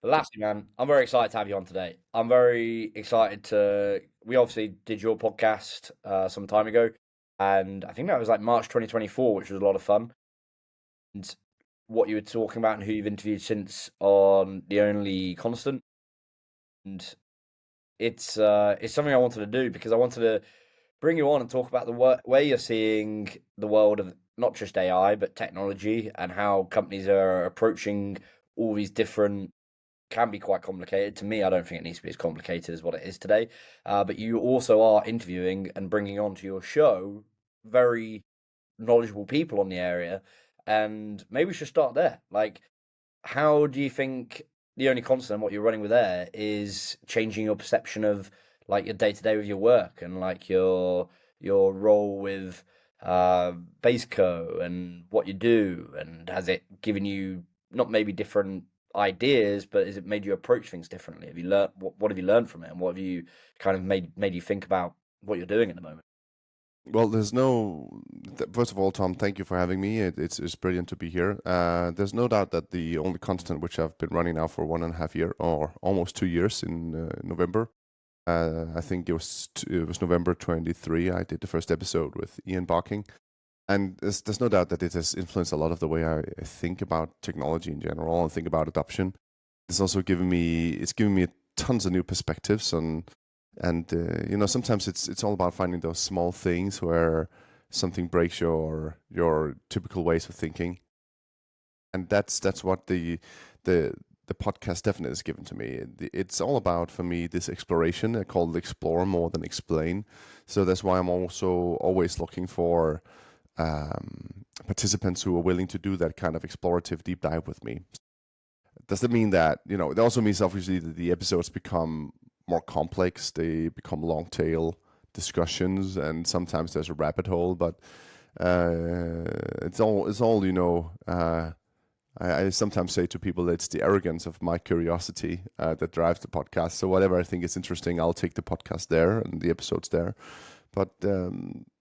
Lastly, man, I'm very excited to have you on today. I'm very excited to. We obviously did your podcast some time ago, and I think that was like March 2024, which was a lot of fun. And what you were talking about and who you've interviewed since on The Only Constant, and it's something I wanted to do because I wanted to bring you on and talk about the way you're seeing the world of not just AI but technology and how companies are approaching all these different can be quite complicated. To me, I don't think it needs to be as complicated as what it is today. But you also are interviewing and bringing onto your show very knowledgeable people on the area. And maybe we should start there. Like, how do you think the only constant what you're running with there is changing your perception of like your day to day with your work and like your role with Basico and what you do, and has it given you not maybe different ideas, but has it made you approach things differently? Have you learned what have you learned from it, and what have you kind of made you think about what you're doing at the moment? Well, there's no. First of all, Tom, thank you for having me. It's brilliant to be here. There's no doubt that the only constant, which I've been running now for 1.5 year or almost 2 years in November. I think it was November 23. I did the first episode with Ian Barking, and there's no doubt that it has influenced a lot of the way I think about technology in general and think about adoption. It's given me tons of new perspectives on. And sometimes it's all about finding those small things where something breaks your typical ways of thinking, and that's what the podcast definitely has given to me. It's all about, for me, this exploration. I call it explore more than explain. So that's why I'm also always looking for participants who are willing to do that kind of explorative deep dive with me. Does that mean that, it also means obviously that the episodes become more complex, they become long tail discussions, and sometimes there's a rabbit hole, but it's all. I sometimes say to people that it's the arrogance of my curiosity that drives the podcast. So whatever I think is interesting, I'll take the podcast there and the episodes there. But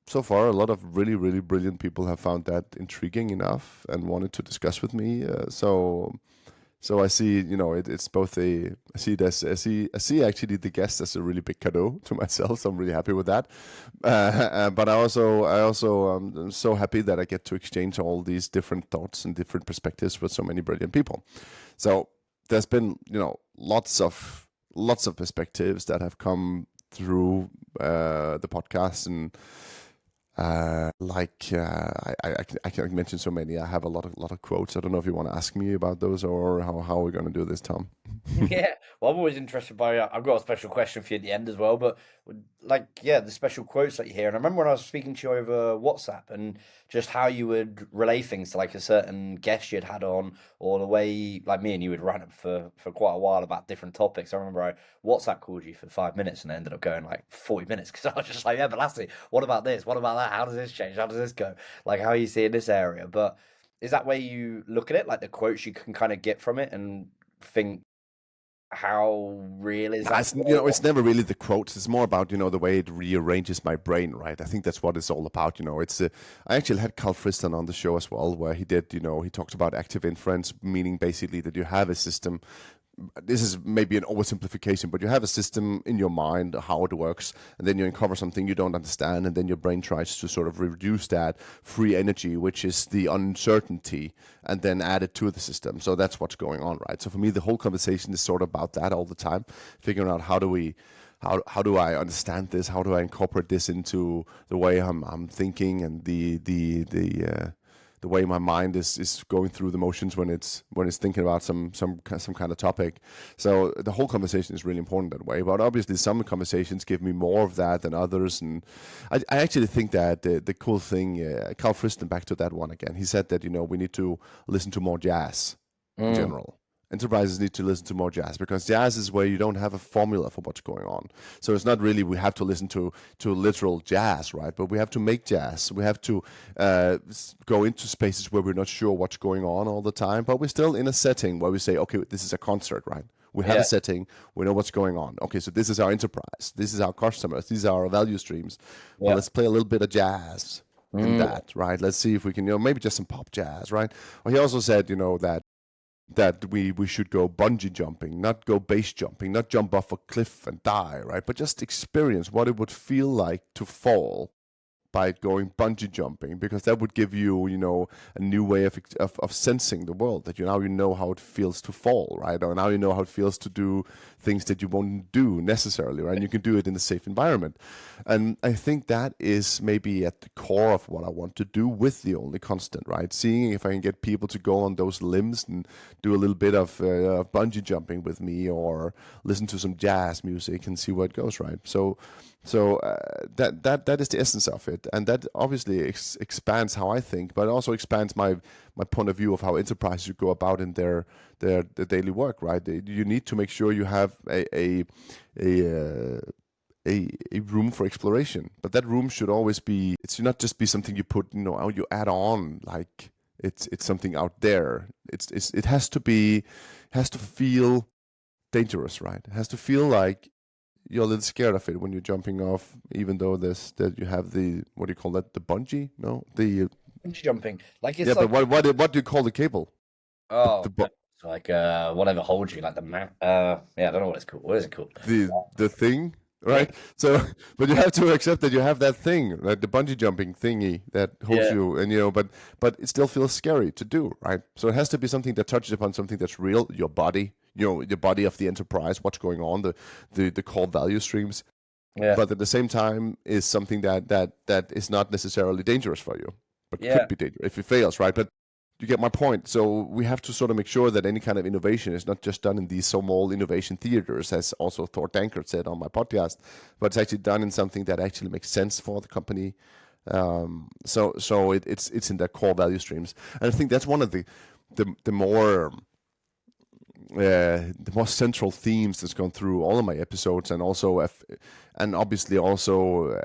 so far, a lot of really, really brilliant people have found that intriguing enough and wanted to discuss with me. So I see, it's both I see it as, I see actually the guest as a really big cadeau to myself. So I'm really happy with that. But I also am so happy that I get to exchange all these different thoughts and different perspectives with so many brilliant people. So there's been, lots of perspectives that have come through the podcast, and I can mention so many. I have a lot of quotes. I don't know if you want to ask me about those, or how we're going to do this, Tom. Yeah, well, I'm always interested by. I've got a special question for you at the end as well, but like, yeah, the special quotes that you hear. And I remember when I was speaking to you over WhatsApp and just how you would relay things to like a certain guest you'd had on, or the way like me and you would run it for quite a while about different topics. I remember I WhatsApp called you for 5 minutes and it ended up going like 40 minutes because I was just like, yeah, but Lassie, what about this? What about that? How does this change? How does this go? Like, how you see in this area? But is that way you look at it? Like the quotes you can kind of get from it and think how real is Nah, that it's never really the quotes. It's more about the way it rearranges my brain, right? I think that's what it's all about. It's I actually had Carl Friston on the show as well, where he talked about active inference, meaning basically that you have a system. This is maybe an oversimplification, but you have a system in your mind how it works, and then you uncover something you don't understand, and then your brain tries to sort of reduce that free energy, which is the uncertainty, and then add it to the system. So that's what's going on, right? So for me, the whole conversation is sort of about that all the time, figuring out how do I understand this? How do I incorporate this into the way I'm thinking, and the way my mind is going through the motions when it's thinking about some kind of topic. So the whole conversation is really important that way. But obviously, some conversations give me more of that than others, and I actually think that the cool thing, Carl Friston, back to that one again. He said that we need to listen to more jazz in Mm, general. Enterprises need to listen to more jazz, because jazz is where you don't have a formula for what's going on. So it's not really we have to listen to literal jazz, right? But we have to make jazz. We have to go into spaces where we're not sure what's going on all the time, but we're still in a setting where we say, okay, this is a concert, right? We have a yeah, setting. We know what's going on. Okay, so this is our enterprise. This is our customers. These are our value streams. Well, yeah. let's play a little bit of jazz in Mm, that, right? Let's see if we can, maybe just some pop jazz, right? Well, he also said, that that we should go bungee jumping, not go base jumping, not jump off a cliff and die, right? But just experience what it would feel like to fall by going bungee jumping, because that would give you, a new way of sensing the world, that you know how it feels to fall, right? Or now you know how it feels to do things that you won't do necessarily, right? And you can do it in a safe environment. And I think that is maybe at the core of what I want to do with The Only Constant, right? Seeing if I can get people to go on those limbs and do a little bit of bungee jumping with me, or listen to some jazz music and see where it goes, right? So that is the essence of it, and that obviously expands how I think, but it also expands my point of view of how enterprises should go about in their daily work. Right? You need to make sure you have a room for exploration, but that room should always be. It should not just be something you put, you add on, like it's something out there. It has to feel dangerous, right? It has to feel like you're a little scared of it when you're jumping off, even though that you have the, what do you call that? The bungee? No, the bungee jumping. Like it's yeah, like, but what do you call the cable? oh, it's like whatever holds you, like the mat. Yeah, I don't know what it's called. What is it called? The thing, right? So, but you have to accept that you have that thing, like the bungee jumping thingy that holds you, and but it still feels scary to do, right? So it has to be something that touches upon something that's real, your body, the body of the enterprise, what's going on, the core value streams. Yeah. But at the same time is something that is not necessarily dangerous for you, but could be dangerous if it fails, right? But you get my point. So we have to sort of make sure that any kind of innovation is not just done in these small innovation theaters, as also Thor Dankert said on my podcast, but it's actually done in something that actually makes sense for the company. So it's in their core value streams, and I think that's one of the more the more central themes that's gone through all of my episodes, and also and obviously also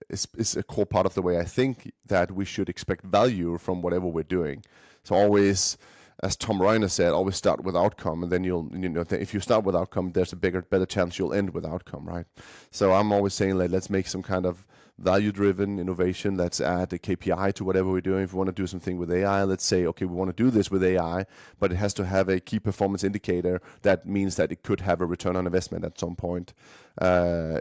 is a core part of the way I think that we should expect value from whatever we're doing. So always, as Tom Reiner said, always start with outcome, and then if you start with outcome, there's a better chance you'll end with outcome, right? So I'm always saying, like, let's make some kind of value-driven innovation. Let's add a KPI to whatever we're doing. If we want to do something with AI, let's say, okay, we want to do this with AI, but it has to have a key performance indicator. That means that it could have a return on investment at some point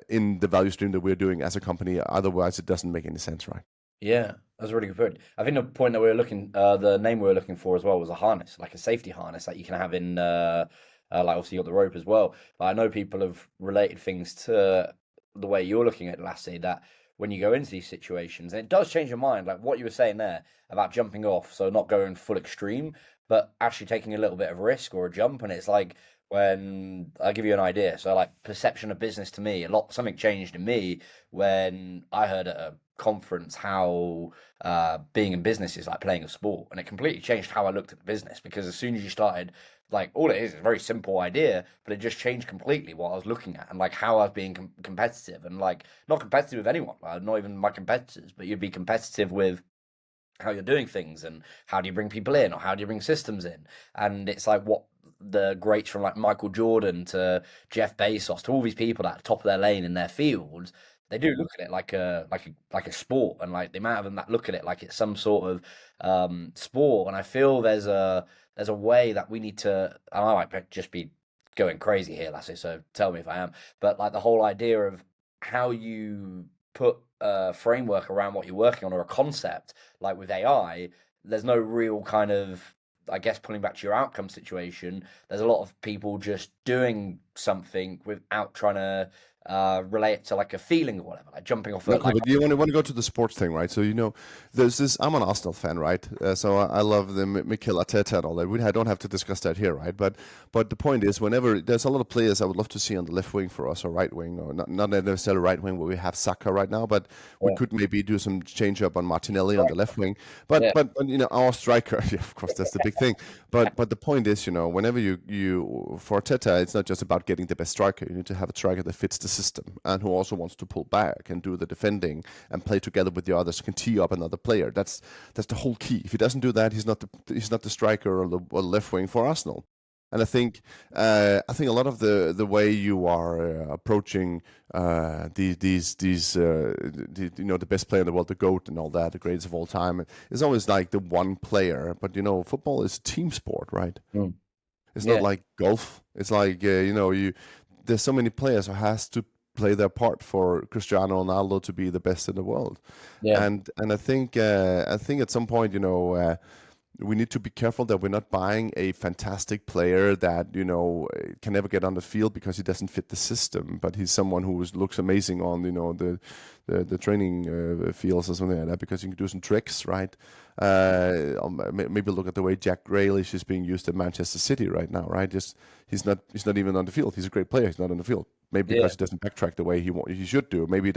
in the value stream that we're doing as a company. Otherwise, it doesn't make any sense, right? Yeah, that's a really good point. I think the point that we were looking, the name we were looking for as well was a harness, like a safety harness that you can have in, like obviously you got the rope as well. But I know people have related things to the way you're looking at Lassie, that when you go into these situations, and it does change your mind, like what you were saying there about jumping off, so not going full extreme, but actually taking a little bit of risk or a jump. And it's like, when I'll give you an idea, so like perception of business to me, something changed in me when I heard at a conference how being in business is like playing a sport, and it completely changed how I looked at the business, because as soon as you started, like, all it is a very simple idea, but it just changed completely what I was looking at, and like how I was being competitive, and like not competitive with anyone, like, not even my competitors, but you'd be competitive with how you're doing things, and how do you bring people in, or how do you bring systems in. And it's like what the greats from like Michael Jordan to Jeff Bezos to all these people at the top of their lane in their fields, they do look at it like a sport, and like the amount of them that look at it like it's some sort of sport. And I feel there's a way that we need to, and I might just be going crazy here, Lassie, so tell me if I am, but like the whole idea of how you put a framework around what you're working on, or a concept, like with AI, there's no real kind of, I guess, pulling back to your outcome situation, there's a lot of people just doing something without trying to relate it to like a feeling or whatever, like jumping off. Okay, but you want to go to the sports thing, right? So there's this. I'm an Arsenal fan, right? So I love the Mikel Arteta and all that. I don't have to discuss that here, right? But the point is, whenever there's a lot of players I would love to see on the left wing for us, or right wing, or not necessarily right wing where we have Saka right now, but we could maybe do some change up on Martinelli on the left wing. But our striker, yeah, of course, that's the big thing. But the point is, whenever you for Arteta, it's not just about getting the best striker. You need to have a striker that fits the system, and who also wants to pull back and do the defending and play together with the others, can tee up another player. That's the whole key. If he doesn't do that, he's not the striker or the left wing for Arsenal. And I think a lot of the way you are approaching the best player in the world, the GOAT and all that, the greatest of all time, is always like the one player. But football is a team sport, right? It's not Yeah, like golf. It's like there's so many players who has to play their part for Cristiano Ronaldo to be the best in the world. yeah, And I think at some point, we need to be careful that we're not buying a fantastic player that can never get on the field because he doesn't fit the system, but he's someone who looks amazing on the training fields or something like that because he can do some tricks, right? Maybe look at the way Jack Grealish is being used at Manchester City right now, right? Just he's not even on the field. He's a great player. He's not on the field. Maybe yeah, because he doesn't backtrack the way he should do. Maybe he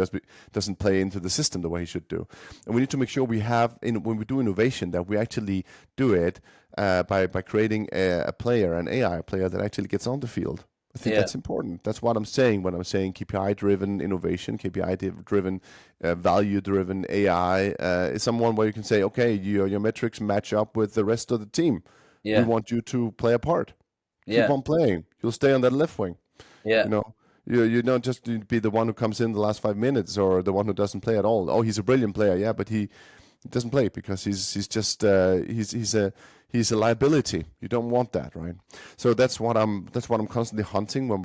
doesn't play into the system the way he should do. And we need to make sure we have when we do innovation that we actually do it by creating a player, an AI player that actually gets on the field. I think yeah, that's important. That's what I'm saying when I'm saying KPI-driven innovation, KPI-driven, value-driven AI is someone where you can say, okay, your metrics match up with the rest of the team. We yeah, want you to play a part. Keep yeah, on playing. You'll stay on that left wing. yeah, You know, you don't just need to be the one who comes in the last 5 minutes or the one who doesn't play at all. Oh, he's a brilliant player, yeah, but he doesn't play because he's just he's a liability. You don't want that, right? So that's what I'm constantly hunting when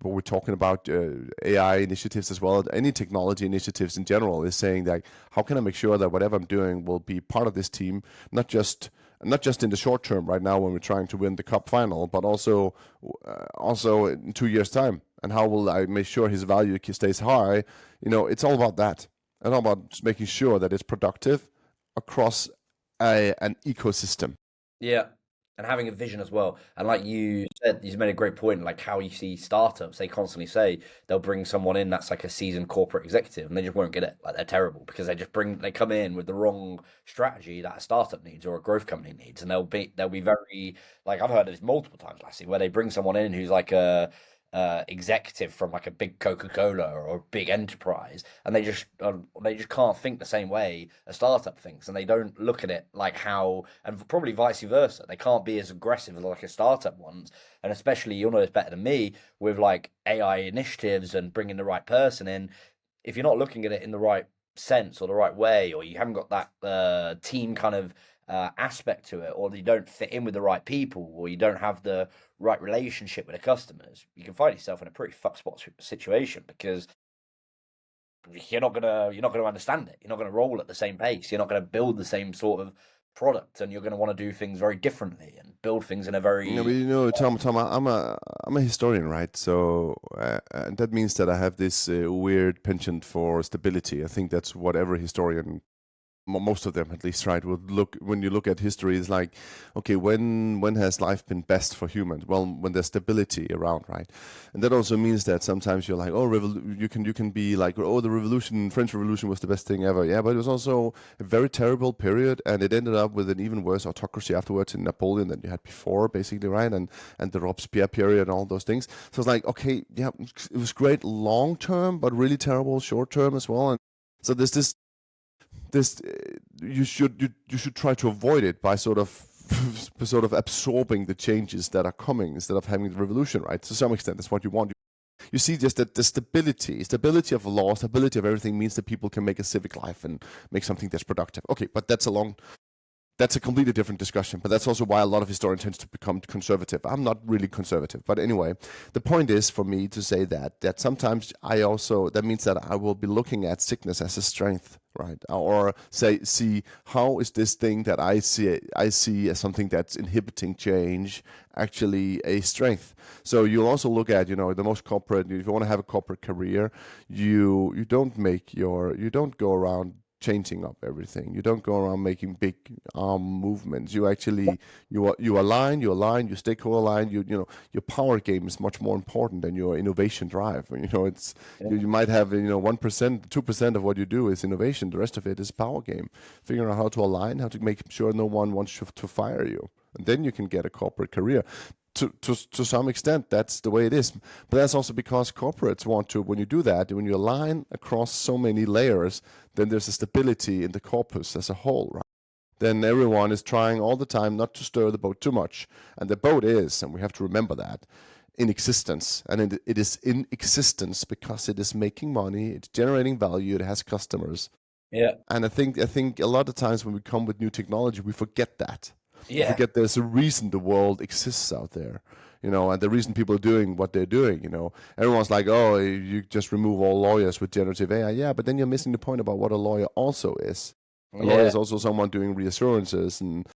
we're talking about AI initiatives as well. Any technology initiatives in general is saying that how can I make sure that whatever I'm doing will be part of this team, not just in the short term right now when we're trying to win the cup final, but also in 2 years' time. And how will I make sure his value stays high? It's all about that. And all about just making sure that it's productive across an ecosystem. yeah. And having a vision as well. And like you said, you made a great point, like how you see startups, they constantly say they'll bring someone in that's like a seasoned corporate executive and they just won't get it. Like they're terrible because they come in with the wrong strategy that a startup needs or a growth company needs. And they'll be very, like I've heard of this multiple times, Lassie, where they bring someone in who's like a executive from like a big Coca-Cola or a big enterprise, and they just can't think the same way a startup thinks, and they don't look at it like how, and probably vice versa. They can't be as aggressive as like a startup wants, and especially you'll know this better than me with like AI initiatives and bringing the right person in. If you're not looking at it in the right sense or the right way, or you haven't got that team kind of aspect to it, or you don't fit in with the right people, or you don't have the right relationship with the customers, you can find yourself in a pretty fuck spot situation because you're not gonna understand it. You're not gonna roll at the same pace. You're not gonna build the same sort of product, and you're gonna want to do things very differently and build things in a very But Tom, I'm a historian, right? So and that means that I have this weird penchant for stability. I think that's what every historian, most of them at least, right, would look when you look at history is like, okay, when has life been best for humans? Well, when there's stability around, right? And that also means that sometimes you're like, oh, you can be like, oh, the French Revolution was the best thing ever, yeah, but it was also a very terrible period, and it ended up with an even worse autocracy afterwards in Napoleon than you had before, basically, right? And the Robespierre period and all those things. So it's like, okay, yeah, it was great long term, but really terrible short term as well. And so there's this you should try to avoid it by sort of sort of absorbing the changes that are coming instead of having the revolution, right? To some extent, that's what you want. You see just that the stability of law, stability of everything means that people can make a civic life and make something that's productive. Okay, but that's a completely different discussion, but that's also why a lot of historians tend to become conservative. I'm not really conservative, but anyway, the point is for me to say that sometimes that means that I will be looking at sickness as a strength, right? Or see how is this thing that I see as something that's inhibiting change actually a strength. So you'll also look at the most corporate. If you want to have a corporate career, you don't go around changing up everything. You don't go around making big arm movements. You actually you align, you stay co-aligned. Your power game is much more important than your innovation drive. It's you might have 1%, 2% of what you do is innovation. The rest of it is power game. Figuring out how to align, how to make sure no one wants to fire you, and then you can get a corporate career. To some extent, that's the way it is. But that's also because corporates want to, when you do that, when you align across so many layers, then there's a stability in the corpus as a whole, right? Then everyone is trying all the time not to stir the boat too much. And the boat is, and we have to remember that, in existence. And it is in existence because it is making money, it's generating value, it has customers. yeah, And I think a lot of times when we come with new technology, we forget that. You Yeah. forget there's a reason the world exists out there, and the reason people are doing what they're doing. Everyone's like, oh, you just remove all lawyers with generative AI. Yeah, but then you're missing the point about what a lawyer also is. A lawyer Yeah. is also someone doing reassurances and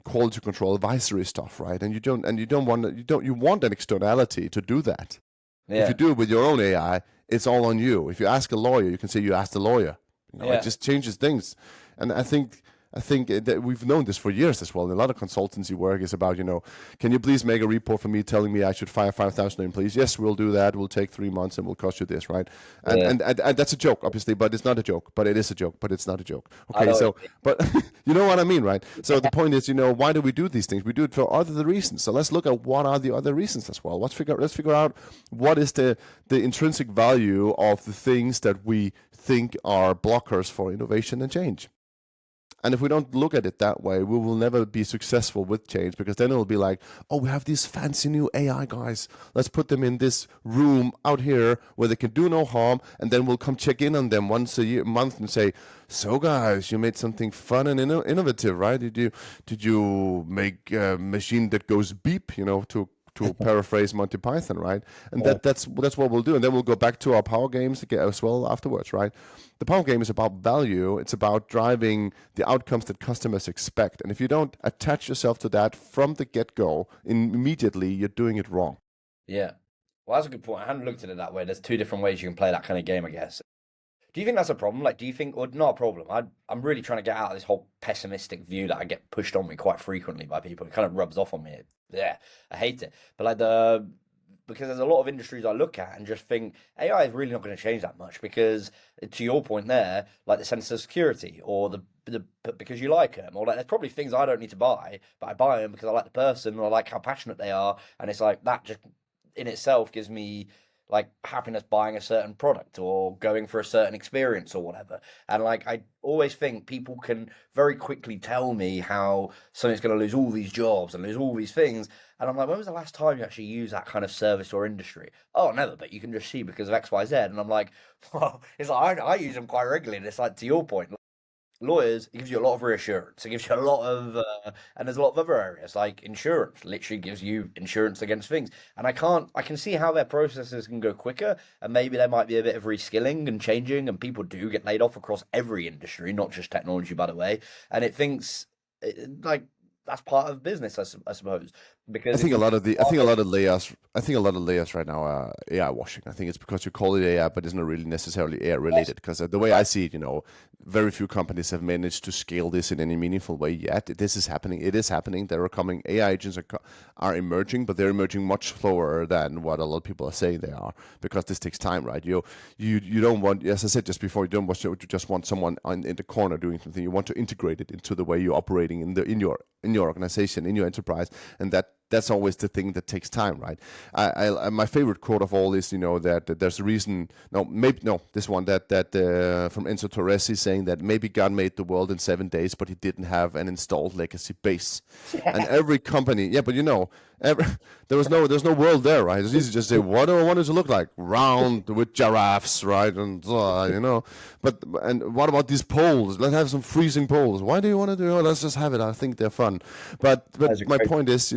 quality control advisory stuff, right? And you want an externality to do that. If you Yeah. do it with your own AI, it's all on you. If you ask a lawyer, you can say you asked a lawyer. It Yeah. just changes things. And I think that we've known this for years as well. And a lot of consultancy work is about, can you please make a report for me telling me I should fire 5,000 employees? Yes, we'll do that. We'll take 3 months and we'll cost you this, right? And, Yeah. and that's a joke, obviously, but it's not a joke. But it is a joke, but it's not a joke. I Okay, know what so, you but you know what I mean, right? So the point is, why do we do these things? We do it for other reasons. So let's look at what are the other reasons as well. Let's figure out what is the intrinsic value of the things that we think are blockers for innovation and change. And if we don't look at it that way, we will never be successful with change, because then it'll be like, oh, we have these fancy new AI guys. Let's put them in this room out here where they can do no harm, and then we'll come check in on them once a month and say, so guys, you made something fun and innovative, right? Did you make a machine that goes beep, to paraphrase Monty Python, right? And that's what we'll do. And then we'll go back to our power games as well afterwards, right? The power game is about value. It's about driving the outcomes that customers expect. And if you don't attach yourself to that from the get-go, immediately you're doing it wrong. Yeah. Well, that's a good point. I hadn't looked at it that way. There's two different ways you can play that kind of game, I guess. Do you think that's a problem? Like, do you think, or not a problem? I'm really trying to get out of this whole pessimistic view that I get pushed on me quite frequently by people. It kind of rubs off on me. Yeah, I hate it. But because there's a lot of industries I look at and just think AI is really not going to change that much, because to your point there, like the sense of security or the because you like them, or like there's probably things I don't need to buy, but I buy them because I like the person or I like how passionate they are, and it's like that just in itself gives me like happiness buying a certain product or going for a certain experience or whatever. And like I always think people can very quickly tell me how something's going to lose all these jobs and lose all these things, and I'm like, when was the last time you actually used that kind of service or industry? Oh, never, but you can just see because of XYZ. And I'm like, well, it's like I use them quite regularly, and it's like, to your point, lawyers, it gives you a lot of reassurance. It gives you a lot of, and there's a lot of other areas like insurance. Literally gives you insurance against things. And I can see how their processes can go quicker, and maybe there might be a bit of reskilling and changing, and people do get laid off across every industry, not just technology, by the way. And it thinks like that's part of business, I suppose, I because if think a you lot of the I think a lot of layers I think a lot of layers right now are AI washing. I think it's because you call it AI, but it's not really necessarily AI related. Because the way I see it, very few companies have managed to scale this in any meaningful way yet. This is happening. It is happening. There are coming AI agents are emerging, but they're emerging much slower than what a lot of people are saying they are, because this takes time, right? You don't want, as I said just before, you don't want to just want someone in the corner doing something. You want to integrate it into the way you're operating in your organization, in your enterprise, and that's always the thing that takes time, right? My favorite quote of all is, that there's a reason. This one that from Enzo Torresi saying that maybe God made the world in 7 days, but he didn't have an installed legacy base. And every company, yeah, but there's no world there, right? It's easy to just say, what do I want it to look like? Round with giraffes, right? And and what about these poles? Let's have some freezing poles. Why do you want to do it? Let's just have it. I think they're fun. But my point is,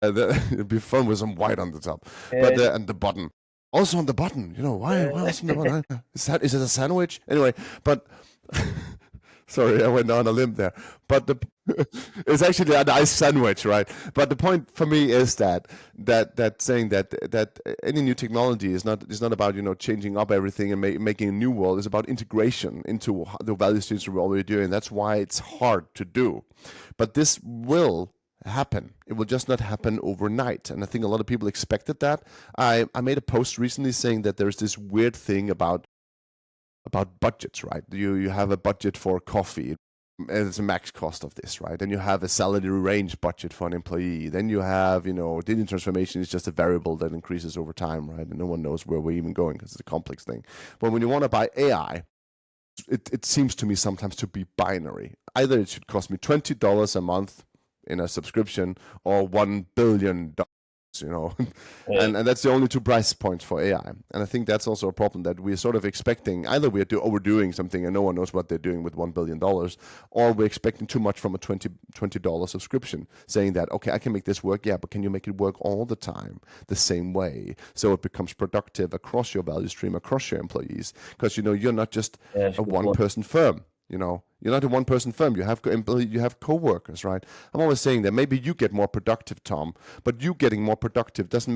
that it'd be fun with some white on the top, and the button. Also on the button, why else on the button? Is it a sandwich? Anyway, but sorry, I went on a limb there. But it's actually a nice sandwich, right? But the point for me is that saying that any new technology is not about changing up everything and making a new world. It's about integration into the value streams we're already doing. That's why it's hard to do, but this will happen. It will just not happen overnight, and I think a lot of people expected that. I made a post recently saying that there's this weird thing about budgets, right? You have a budget for coffee, and it's a max cost of this, right? Then you have a salary range budget for an employee. Then you have, digital transformation is just a variable that increases over time, right? And no one knows where we're even going because it's a complex thing. But when you want to buy AI, it seems to me sometimes to be binary. Either it should cost me $20 a month in a subscription, or $1 billion you know. Yeah. And that's the only two price points for AI. And I think that's also a problem, that we're sort of expecting either we're overdoing something and no one knows what they're doing with $1 billion, or we're expecting too much from a $20 subscription, saying that, okay, I can make this work, yeah, but can you make it work all the time the same way so it becomes productive across your value stream, across your employees? Because, you know, you're not just Yeah, that's a a good point. one-person firm. You know, you're not a one-person firm. You have co-workers, right? I'm always saying that maybe you get more productive, Tom, but you getting more productive doesn't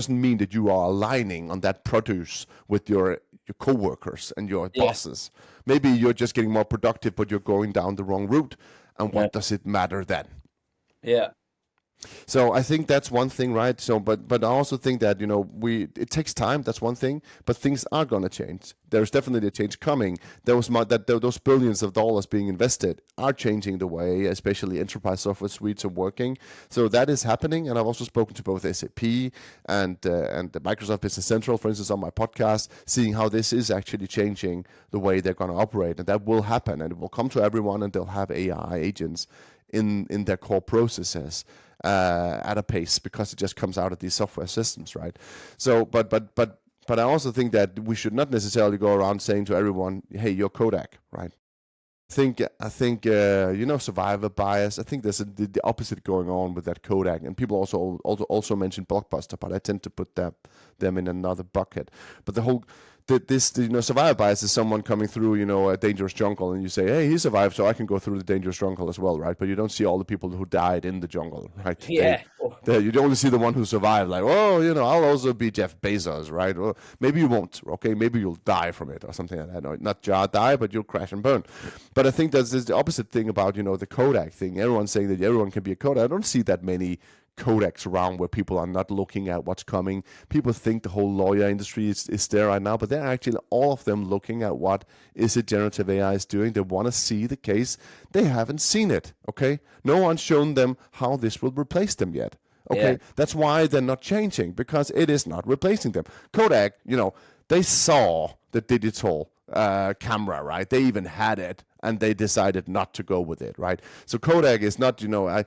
mean that you are aligning on that produce with your co-workers and your Yeah. bosses. Maybe you're just getting more productive, but you're going down the wrong route. And Yeah. what does it matter then? Yeah. So I think that's one thing, right? So, but I also think that, you know, it takes time. That's one thing, but things are going to change. There's definitely a change coming. Those billions of dollars being invested are changing the way, especially enterprise software suites are working. So that is happening. And I've also spoken to both SAP and the Microsoft Business Central, for instance, on my podcast, seeing how this is actually changing the way they're going to operate, and that will happen, and it will come to everyone, and they'll have AI agents in their core processes at a pace, because it just comes out of these software systems, right? So, but I also think that we should not necessarily go around saying to everyone, "Hey, you're Kodak," right? I think you know, survivor bias. I think there's the opposite going on with that Kodak, and people also mention Blockbuster, but I tend to put them in another bucket. But you know, survivor bias is someone coming through, you know, a dangerous jungle, and you say, hey, he survived, so I can go through the dangerous jungle as well, right? But you don't see all the people who died in the jungle, right? Yeah. You only see the one who survived, like, oh, you know, I'll also be Jeff Bezos, right? Or maybe you won't, okay? Maybe you'll die from it or something like that. No, not die, but you'll crash and burn. But I think there's the opposite thing about, you know, the Kodak thing. Everyone's saying that everyone can be a Kodak. I don't see that many Kodaks around where people are not looking at what's coming. People think the whole lawyer industry is there right now, but they're actually all of them looking at what is it generative AI is doing. They want to see the case. They haven't seen it, okay? No one's shown them how this will replace them yet. Okay, Yeah. that's why they're not changing, because it is not replacing them. Kodak, you know, they saw the digital camera, right? They even had it, and they decided not to go with it, right? So Kodak is not, you know,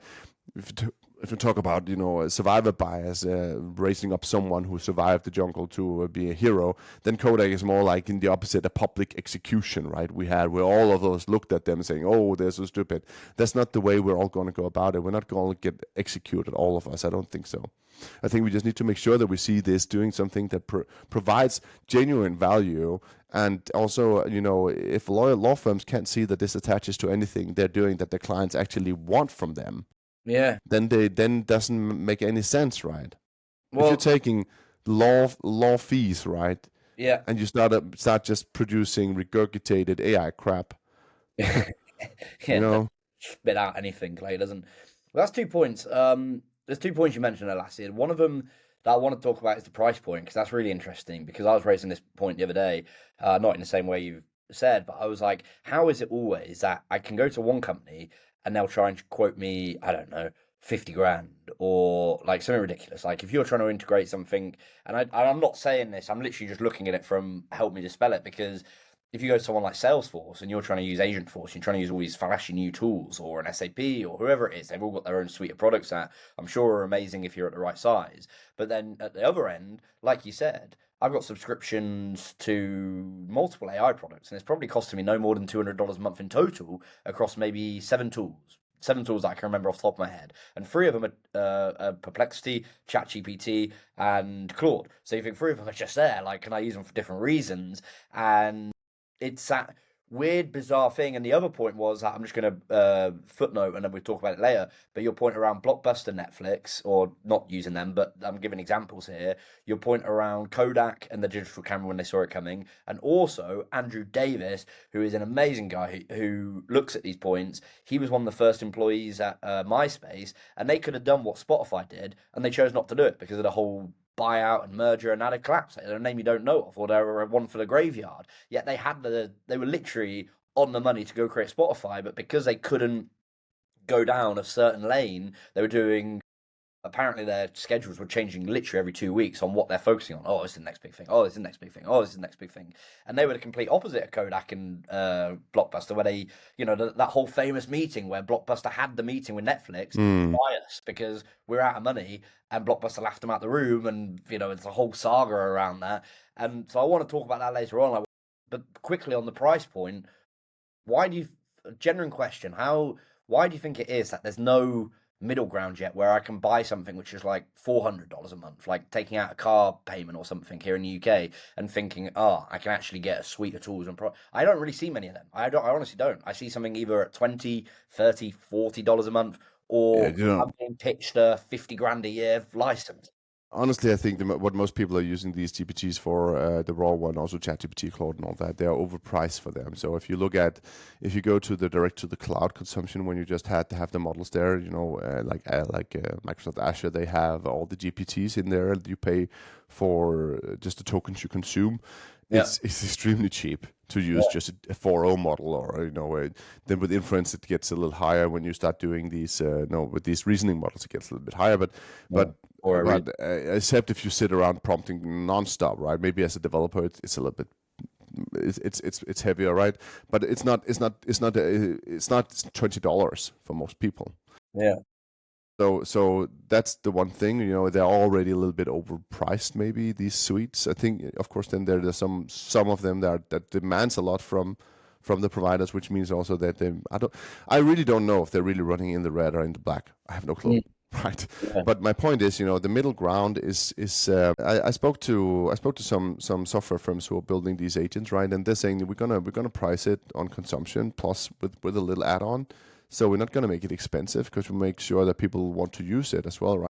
if you talk about, you know, survivor bias, raising up someone who survived the jungle to be a hero, then Kodak is more like in the opposite, a public execution, right? Where all of us looked at them saying, oh, they're so stupid. That's not the way we're all going to go about it. We're not going to get executed, all of us. I don't think so. I think we just need to make sure that we see this doing something that provides genuine value. And also, you know, if law firms can't see that this attaches to anything they're doing that their clients actually want from them, Yeah. then doesn't make any sense, right? Well, if you're taking law fees, right, yeah. and you start just producing regurgitated AI crap, Yeah. you know. Spit out anything, like it doesn't. Well, that's 2 points. There's 2 points you mentioned there, Lassie. And one of them that I want to talk about is the price point, because that's really interesting. Because I was raising this point the other day, not in the same way you've said, but I was like, how is it always that I can go to one company and they'll try and quote me, I don't know, 50 grand or like something ridiculous. Like if you're trying to integrate something, and I'm not saying this, I'm literally just looking at it from help me dispel it, because if you go to someone like Salesforce and you're trying to use Agentforce, you're trying to use all these flashy new tools, or an SAP or whoever it is, they've all got their own suite of products that I'm sure are amazing if you're at the right size. But then at the other end, like you said, I've got subscriptions to multiple AI products, and it's probably costing me no more than $200 a month in total across maybe 7 tools that I can remember off the top of my head, and 3 of them are Perplexity, ChatGPT, and Claude. So you think 3 of them are just there, like, can I use them for different reasons? And it's that weird, bizarre thing. And the other point was that I'm just going to footnote, and then we'll talk about it later, but your point around Blockbuster, Netflix, or not using them, but I'm giving examples here. Your point around Kodak and the digital camera when they saw it coming, and also Andrew Davis, who is an amazing guy who looks at these points. He was one of the first employees at MySpace, and they could have done what Spotify did, and they chose not to do it because of the whole buyout and merger, and had a collapse. They're a name you don't know of, or they're one for the graveyard. Yet they were literally on the money to go create Spotify, but because they couldn't go down a certain lane, they were doing apparently their schedules were changing literally every 2 weeks on what they're focusing on. Oh, it's the next big thing. Oh, it's the next big thing. Oh, it's the next big thing. And they were the complete opposite of Kodak and Blockbuster, where they, that whole famous meeting where Blockbuster had the meeting with Netflix, buy us because we're out of money, and Blockbuster laughed them out the room, and it's a whole saga around that. And so I want to talk about that later on. But quickly on the price point, genuine question, why do you think it is that there's no middle ground yet where I can buy something which is like $400 a month, like taking out a car payment or something here in the UK and thinking, I can actually get a suite of tools and I don't really see many of them. I honestly don't. I see something either at $20, $30, $40 a month, or I'm being pitched a 50 grand a year license. Honestly, I think what most people are using these GPTs for, the raw one, also ChatGPT, Claude, and all that, they are overpriced for them. So if you go to the direct to the cloud consumption, when you just had to have the models there, like Microsoft Azure, they have all the GPTs in there. You pay for just the tokens you consume. Yeah. It's extremely cheap to use just a 4.0 model, or then with inference it gets a little higher when you start doing these. With these reasoning models it gets a little bit higher, but except if you sit around prompting nonstop, right? Maybe as a developer it's a little bit. It's heavier, right? But it's not $20 for most people. Yeah. So that's the one thing, they're already a little bit overpriced, maybe, these suites. I think, of course, then there's some of them that demands a lot from the providers, which means also that I really don't know if they're really running in the red or in the black. I have no clue. Right. Yeah. But my point is, the middle ground is I spoke to some software firms who are building these agents, right? And they're saying we're gonna price it on consumption plus with a little add-on. So we're not going to make it expensive because we make sure that people want to use it as well, right?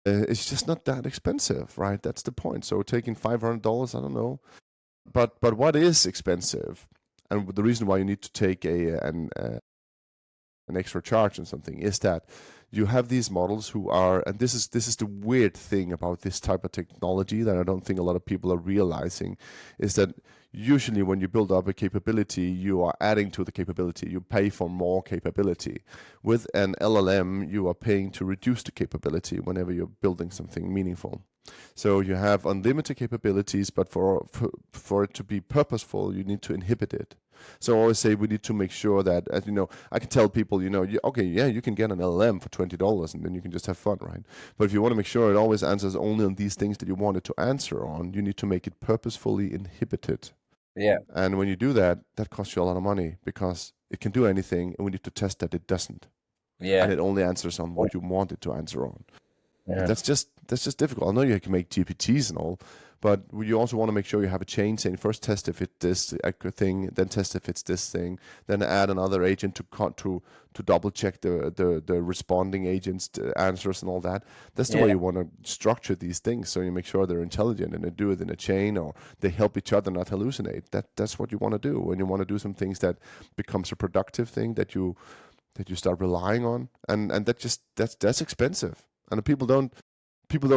It's just not that expensive, right? That's the point. So taking $500, I don't know. But what is expensive, and the reason why you need to take an extra charge on something, is that you have these models who are, and this is the weird thing about this type of technology that I don't think a lot of people are realizing, is that usually when you build up a capability, you are adding to the capability. You pay for more capability. With an LLM, you are paying to reduce the capability whenever you're building something meaningful. So you have unlimited capabilities, but for it to be purposeful, you need to inhibit it. So I always say we need to make sure that, as I can tell people, you can get an LLM for $20 and then you can just have fun, right? But if you want to make sure it always answers only on these things that you want it to answer on, you need to make it purposefully inhibited. Yeah. And when you do that, that costs you a lot of money because it can do anything, and we need to test that it doesn't. Yeah. And it only answers on what you want it to answer on. Yeah. That's just difficult. I know you can make GPTs and all, but you also want to make sure you have a chain saying first test if it's this thing, then test if it's this thing, then add another agent to double check the responding agent's answers and all that. That's the way you want to structure these things, so you make sure they're intelligent and they do it in a chain, or they help each other not hallucinate. That's what you want to do when you want to do some things that becomes a productive thing that you start relying on, and that's expensive, and people don't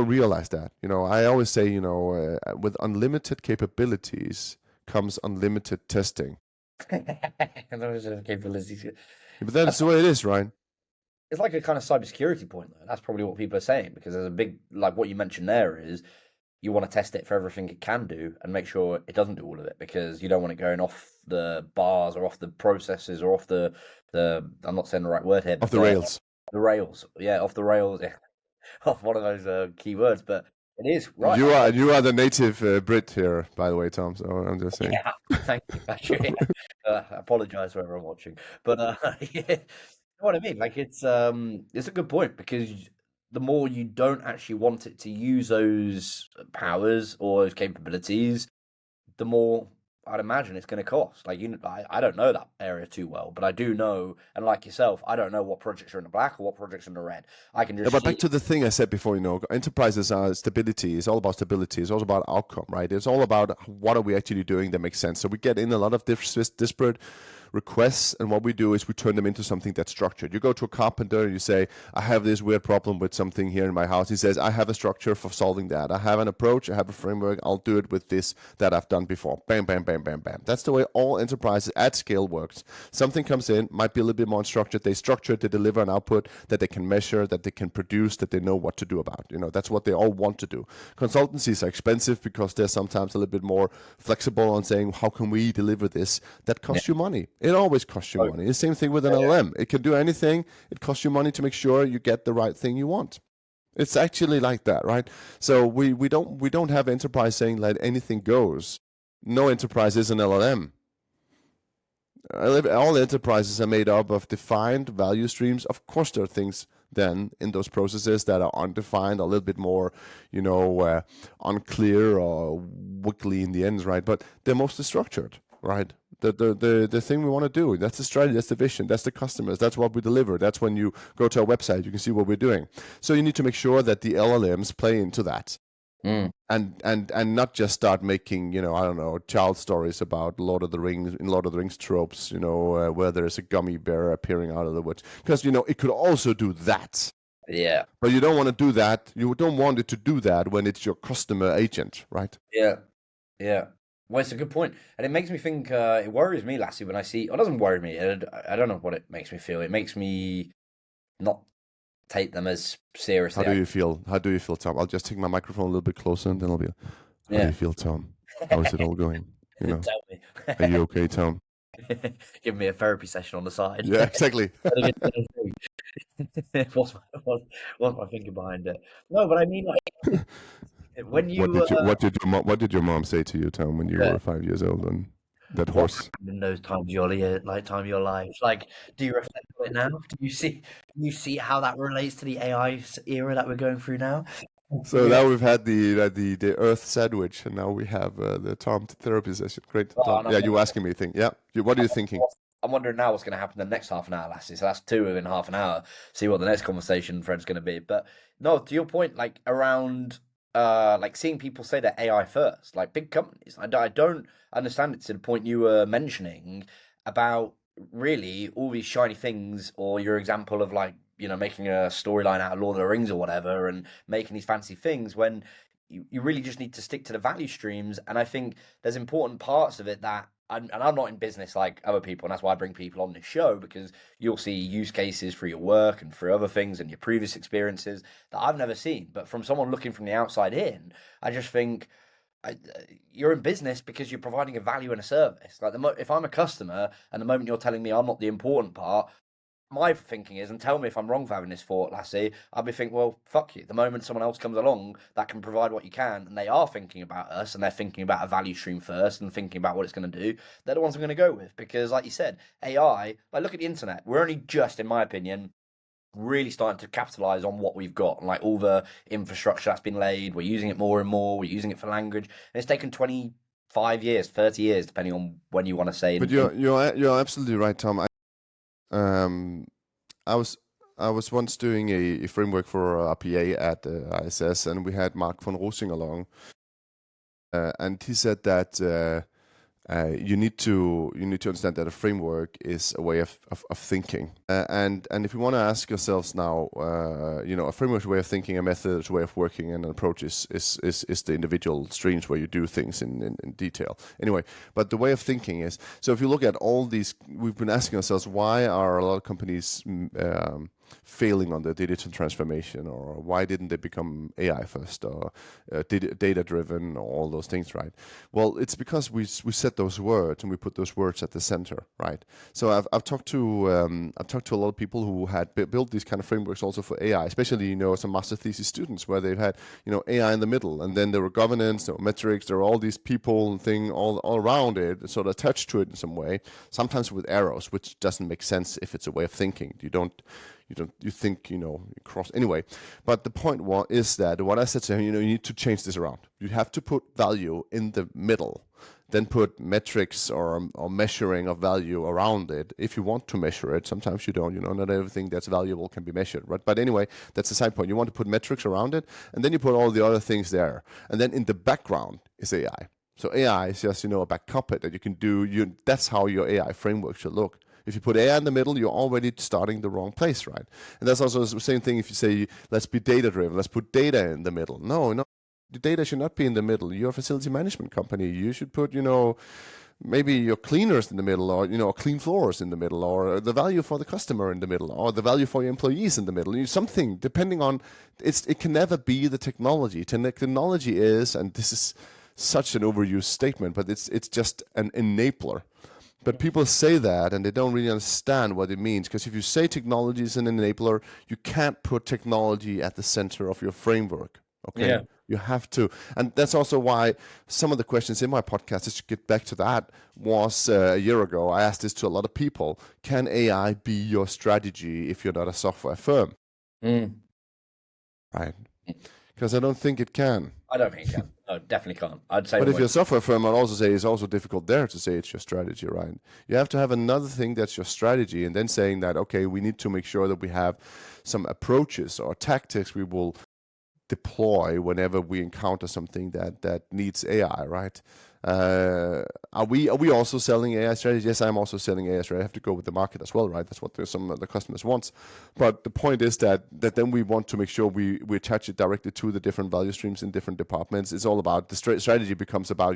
realize that. I always say, with unlimited capabilities comes unlimited testing. Capabilities. But that's the way it is, right? It's like a kind of cybersecurity point, though. That's probably what people are saying, because there's a big, like what you mentioned there is you want to test it for everything it can do and make sure it doesn't do all of it, because you don't want it going off the bars or off the processes or off the I'm not saying the right word here. Off the rails. The rails. Yeah, off the rails. Yeah. Off one of those key words, but it is right. You are the native Brit here, by the way, Tom. So I'm just saying. Yeah, thank you. Actually, I apologize wherever I'm watching, but yeah, you know what I mean. Like it's a good point, because the more you don't actually want it to use those powers or those capabilities, the more I'd imagine it's going to cost. Like I don't know that area too well, but I do know, and like yourself, I don't know what projects are in the black or what projects are in the red. I can just. Yeah, but back to the thing I said before, enterprises are stability. It's all about stability. It's all about outcome, right? It's all about what are we actually doing that makes sense. So we get in a lot of disparate requests, and what we do is we turn them into something that's structured. You go to a carpenter and you say, I have this weird problem with something here in my house. He says, I have a structure for solving that. I have an approach, I have a framework, I'll do it with this that I've done before. Bam, bam, bam, bam, bam. That's the way all enterprises at scale works. Something comes in, might be a little bit more unstructured. They structure it, they deliver an output that they can measure, that they can produce, that they know what to do about. That's what they all want to do. Consultancies are expensive because they're sometimes a little bit more flexible on saying, how can we deliver this? That costs you money. It always costs you money. The same thing with an LLM. It can do anything. It costs you money to make sure you get the right thing you want. It's actually like that, right? So we don't have enterprise saying let anything goes. No enterprise is an LLM. All enterprises are made up of defined value streams. Of course, there are things then in those processes that are undefined, a little bit more, unclear or wiggly in the ends, right? But they're mostly structured, right? The thing we want to do, that's the strategy, that's the vision, that's the customers, that's what we deliver. That's when you go to our website, you can see what we're doing. So you need to make sure that the LLMs play into that. And not just start making, child stories about Lord of the Rings tropes, where there's a gummy bear appearing out of the woods. Because, it could also do that. Yeah. But you don't want to do that. You don't want it to do that when it's your customer agent, right? Yeah. Yeah. Well, it's a good point. And it makes me think, it worries me, Lasse, when I see, it doesn't worry me. I don't know what it makes me feel. It makes me not take them as seriously. How do you feel, Tom? I'll just take my microphone a little bit closer and then I'll be, how do you feel, Tom? How is it all going? Tell me. Are you okay, Tom? Give me a therapy session on the side. Yeah, exactly. What's my thinking behind it? No, but I mean, like, when you what did your mom say to you, Tom, when you were 5 years old on that horse? In those times of your life, like, do you reflect on it now? Do you see how that relates to the AI era that we're going through now? So now we've had the Earth sandwich, and now we have the Tom therapy session. Great. Yeah, you were asking me a thing. Yeah. What are you thinking? I'm wondering now what's going to happen in the next half an hour, Lassie. So that's 2 in half an hour. See what the next conversation thread's going to be. But no, to your point, like around like seeing people say that AI first, like big companies. I don't understand it to the point you were mentioning about really all these shiny things, or your example of like, making a storyline out of Lord of the Rings or whatever, and making these fancy things when you really just need to stick to the value streams. And I think there's important parts of it that, and I'm not in business like other people, and that's why I bring people on this show, because you'll see use cases for your work and for other things and your previous experiences that I've never seen. But from someone looking from the outside in, I just think you're in business because you're providing a value and a service. Like if I'm a customer and the moment you're telling me I'm not the important part, my thinking is, and tell me if I'm wrong for having this thought, Lassie, I'll be thinking, well, fuck you. The moment someone else comes along that can provide what you can, and they are thinking about us, and they're thinking about a value stream first, and thinking about what it's going to do, they're the ones I'm going to go with. Because, like you said, AI, like look at the internet. We're only just, in my opinion, really starting to capitalize on what we've got, and like all the infrastructure that's been laid. We're using it more and more. We're using it for language, and it's taken 25 years, 30 years, depending on when you want to say. But you're absolutely right, Tom. I was once doing a framework for RPA at ISS, and we had Mark von Rosing along, and he said that you need to understand that a framework is a way of thinking, and if we want to ask ourselves now, a framework is a way of thinking, a method is a way of working, and an approach is the individual streams where you do things in detail. Anyway, but the way of thinking is, so if you look at all these, we've been asking ourselves, why are a lot of companies failing on the digital transformation, or why didn't they become AI first, or data driven, or all those things, right? Well, it's because we set those words and we put those words at the center, right? So I've talked to a lot of people who had built these kind of frameworks also for AI, especially some master thesis students where they've had AI in the middle, and then there were governance, there were metrics, there were all these people and thing all around it, sort of attached to it in some way, sometimes with arrows, which doesn't make sense if it's a way of thinking. You think, cross anyway. But the point is that what I said to him, you need to change this around. You have to put value in the middle, then put metrics or measuring of value around it. If you want to measure it, sometimes you don't. Not everything that's valuable can be measured, right? But anyway, that's the side point. You want to put metrics around it, and then you put all the other things there, and then in the background is AI. So AI is just, a back puppet that you can do. That's how your AI framework should look. If you put AI in the middle, you're already starting the wrong place, right? And that's also the same thing if you say, let's be data driven, let's put data in the middle. No, the data should not be in the middle. You're a facility management company. You should put, maybe your cleaners in the middle, or clean floors in the middle, or the value for the customer in the middle, or the value for your employees in the middle. Something depending on it can never be the technology. Technology is, and this is such an overused statement, but it's just an enabler. But people say that and they don't really understand what it means, because if you say technology is an enabler, you can't put technology at the center of your framework. Okay. Yeah. You have to. And that's also why some of the questions in my podcast, just to get back to that, was a year ago. I asked this to a lot of people. Can AI be your strategy if you're not a software firm? Right. Because I don't think it can. I don't think it can. No, definitely can't. I'd say. But if you're a software firm, I'd also say it's also difficult there to say it's your strategy, right? You have to have another thing that's your strategy, and then saying that, okay, we need to make sure that we have some approaches or tactics we will deploy whenever we encounter something that needs AI, right? Are we also selling AI strategies? Yes, I'm also selling AI strategy. I have to go with the market as well, right? That's what some of the customers want. But the point is that then we want to make sure we attach it directly to the different value streams in different departments. It's all about the strategy becomes about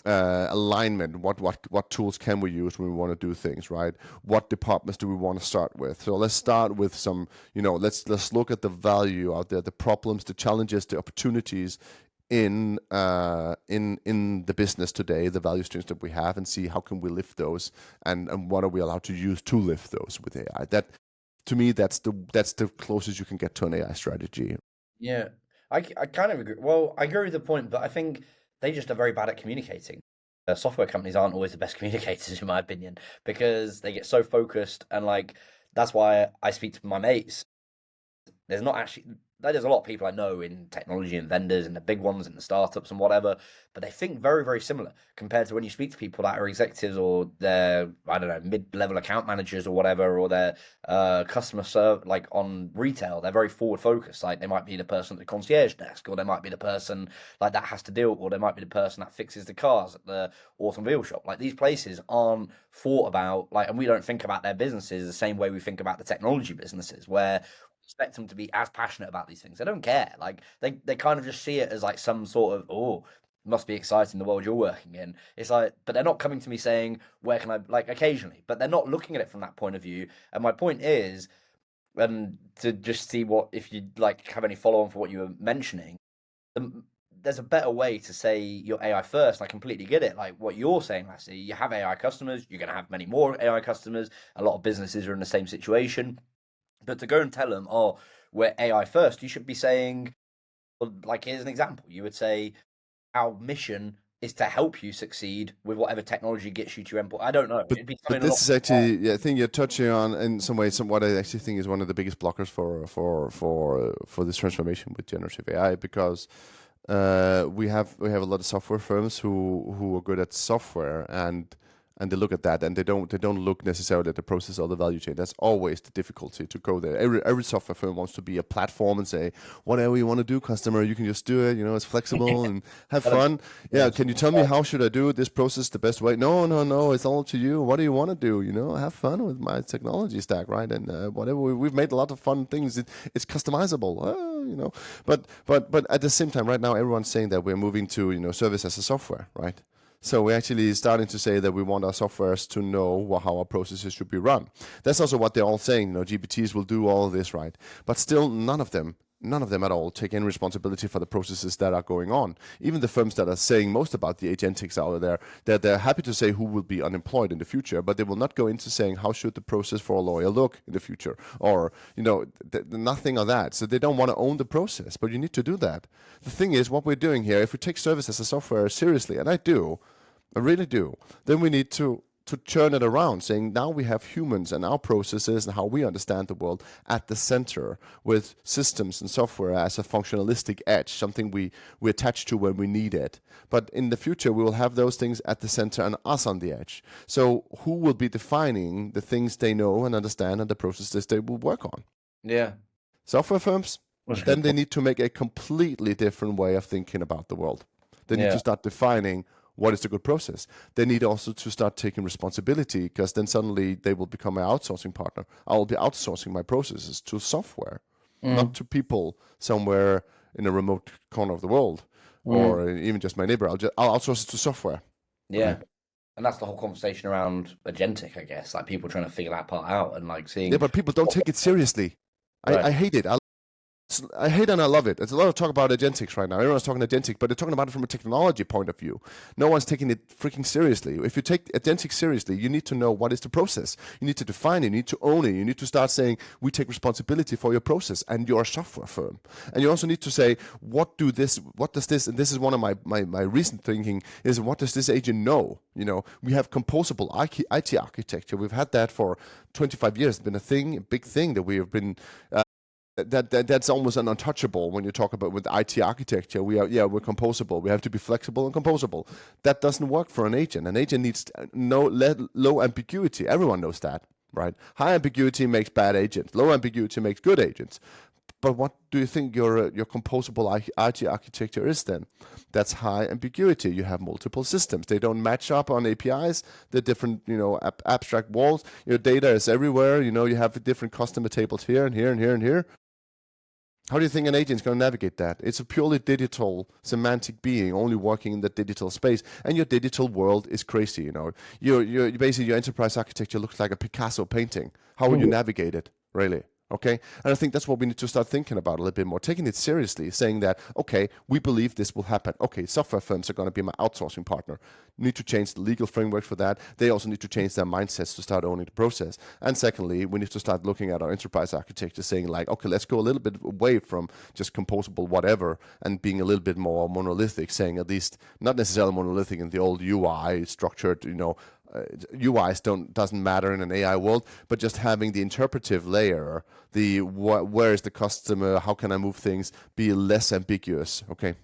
alignment. What tools can we use when we want to do things, right? What departments do we want to start with? So let's start with some, let's look at the value out there, the problems, the challenges, the opportunities in the business today, the value streams that we have, and see how can we lift those, and what are we allowed to use to lift those with AI. That, to me, that's the closest you can get to an AI strategy. Yeah, I kind of agree. Well, I agree with the point, but I think they just are very bad at communicating. Software companies aren't always the best communicators, in my opinion, because they get so focused, and that's why I speak to my mates. There's a lot of people I know in technology and vendors and the big ones and the startups and whatever, but they think very, very similar compared to when you speak to people that are executives or they're, I don't know, mid-level account managers or whatever, or they're customer serve, on retail. They're very forward focused. They might be the person at the concierge desk, or they might be the person that has to deal, or they might be the person that fixes the cars at the automobile shop. These places aren't thought about, and we don't think about their businesses the same way we think about the technology businesses, where expect them to be as passionate about these things. They don't care. They kind of just see it as some sort of, must be exciting, the world you're working in. It's but they're not coming to me saying, where can I, occasionally, but they're not looking at it from that point of view. And my point is, and to just see if you have any follow on for what you were mentioning, there's a better way to say your AI first. I completely get it. What you're saying, Lasse, you have AI customers, you're going to have many more AI customers. A lot of businesses are in the same situation. But to go and tell them, we're AI first, you should be saying, here's an example. You would say, our mission is to help you succeed with whatever technology gets you to your endpoint. I don't know. But this is actually, I think you're touching on, in some ways, what I actually think is one of the biggest blockers for this transformation with generative AI, because we have a lot of software firms who are good at software, and they look at that, and they don't look necessarily at the process or the value chain. That's always the difficulty to go there. Every software firm wants to be a platform and say, whatever you want to do, customer, you can just do it. It's flexible and have fun. Yeah, can you tell me how should I do this process the best way? No, it's all up to you. What do you want to do? Have fun with my technology stack, right? And whatever, we've made a lot of fun things. It's customizable. But at the same time, right now, everyone's saying that we're moving to service as a software, right? So we're actually starting to say that we want our softwares to know how our processes should be run. That's also what they're all saying. GPTs will do all of this, right? But still, none of them at all take any responsibility for the processes that are going on. Even the firms that are saying most about the agentics out there, they're happy to say who will be unemployed in the future, but they will not go into saying how should the process for a lawyer look in the future, or nothing of that. So they don't want to own the process, but you need to do that. The thing is, what we're doing here, if we take service as a software seriously, and I really do, then we need to turn it around, saying now we have humans and our processes and how we understand the world at the center, with systems and software as a functionalistic edge, something we attach to when we need it. But in the future, we will have those things at the center and us on the edge. So who will be defining the things they know and understand and the processes they will work on? Yeah. Software firms, then they need to make a completely different way of thinking about the world. They need Yeah. to start defining what is the good process. They need also to start taking responsibility, because then suddenly they will become my outsourcing partner. I will be outsourcing my processes to software, not to people somewhere in a remote corner of the world, or even just my neighbor. I'll outsource it to software. Yeah. Okay. And that's the whole conversation around agentic, I guess. Like people trying to figure that part out and like seeing. Yeah, but people don't take it seriously. Right. I hate it. I hate and I love it. There's a lot of talk about agentics right now. Everyone's talking agentic, but they're talking about it from a technology point of view. No one's taking it freaking seriously. If you take agentic seriously, you need to know what is the process. You need to define it. You need to own it. You need to start saying, we take responsibility for your process, and you're a software firm. And you also need to say, what does this, and this is one of my recent thinking, is what does this agent know? You know, we have composable IT architecture. We've had that for 25 years. It's been a big thing that we have been... that's almost an untouchable when you talk about with IT architecture. We're composable. We have to be flexible and composable. That doesn't work for an agent. An agent needs low ambiguity. Everyone knows that, right? High ambiguity makes bad agents. Low ambiguity makes good agents. But what do you think your composable IT architecture is then? That's high ambiguity. You have multiple systems. They don't match up on APIs. They're different, abstract walls. Your data is everywhere. You have different customer tables here and here and here and here. How do you think an agent is going to navigate that? It's a purely digital semantic being, only working in the digital space, and your digital world is crazy. Your basically your enterprise architecture looks like a Picasso painting. How will you navigate it, really? Okay, and I think that's what we need to start thinking about a little bit more, taking it seriously, saying that, okay, we believe this will happen. Okay, software firms are going to be my outsourcing partner. Need to change the legal framework for that. They also need to change their mindsets to start owning the process. And secondly, we need to start looking at our enterprise architecture, saying like, okay, let's go a little bit away from just composable whatever and being a little bit more monolithic, saying at least not necessarily monolithic in the old UI structured, UIs doesn't matter in an AI world, but just having the interpretive layer, where is the customer, how can I move things, be less ambiguous. Okay.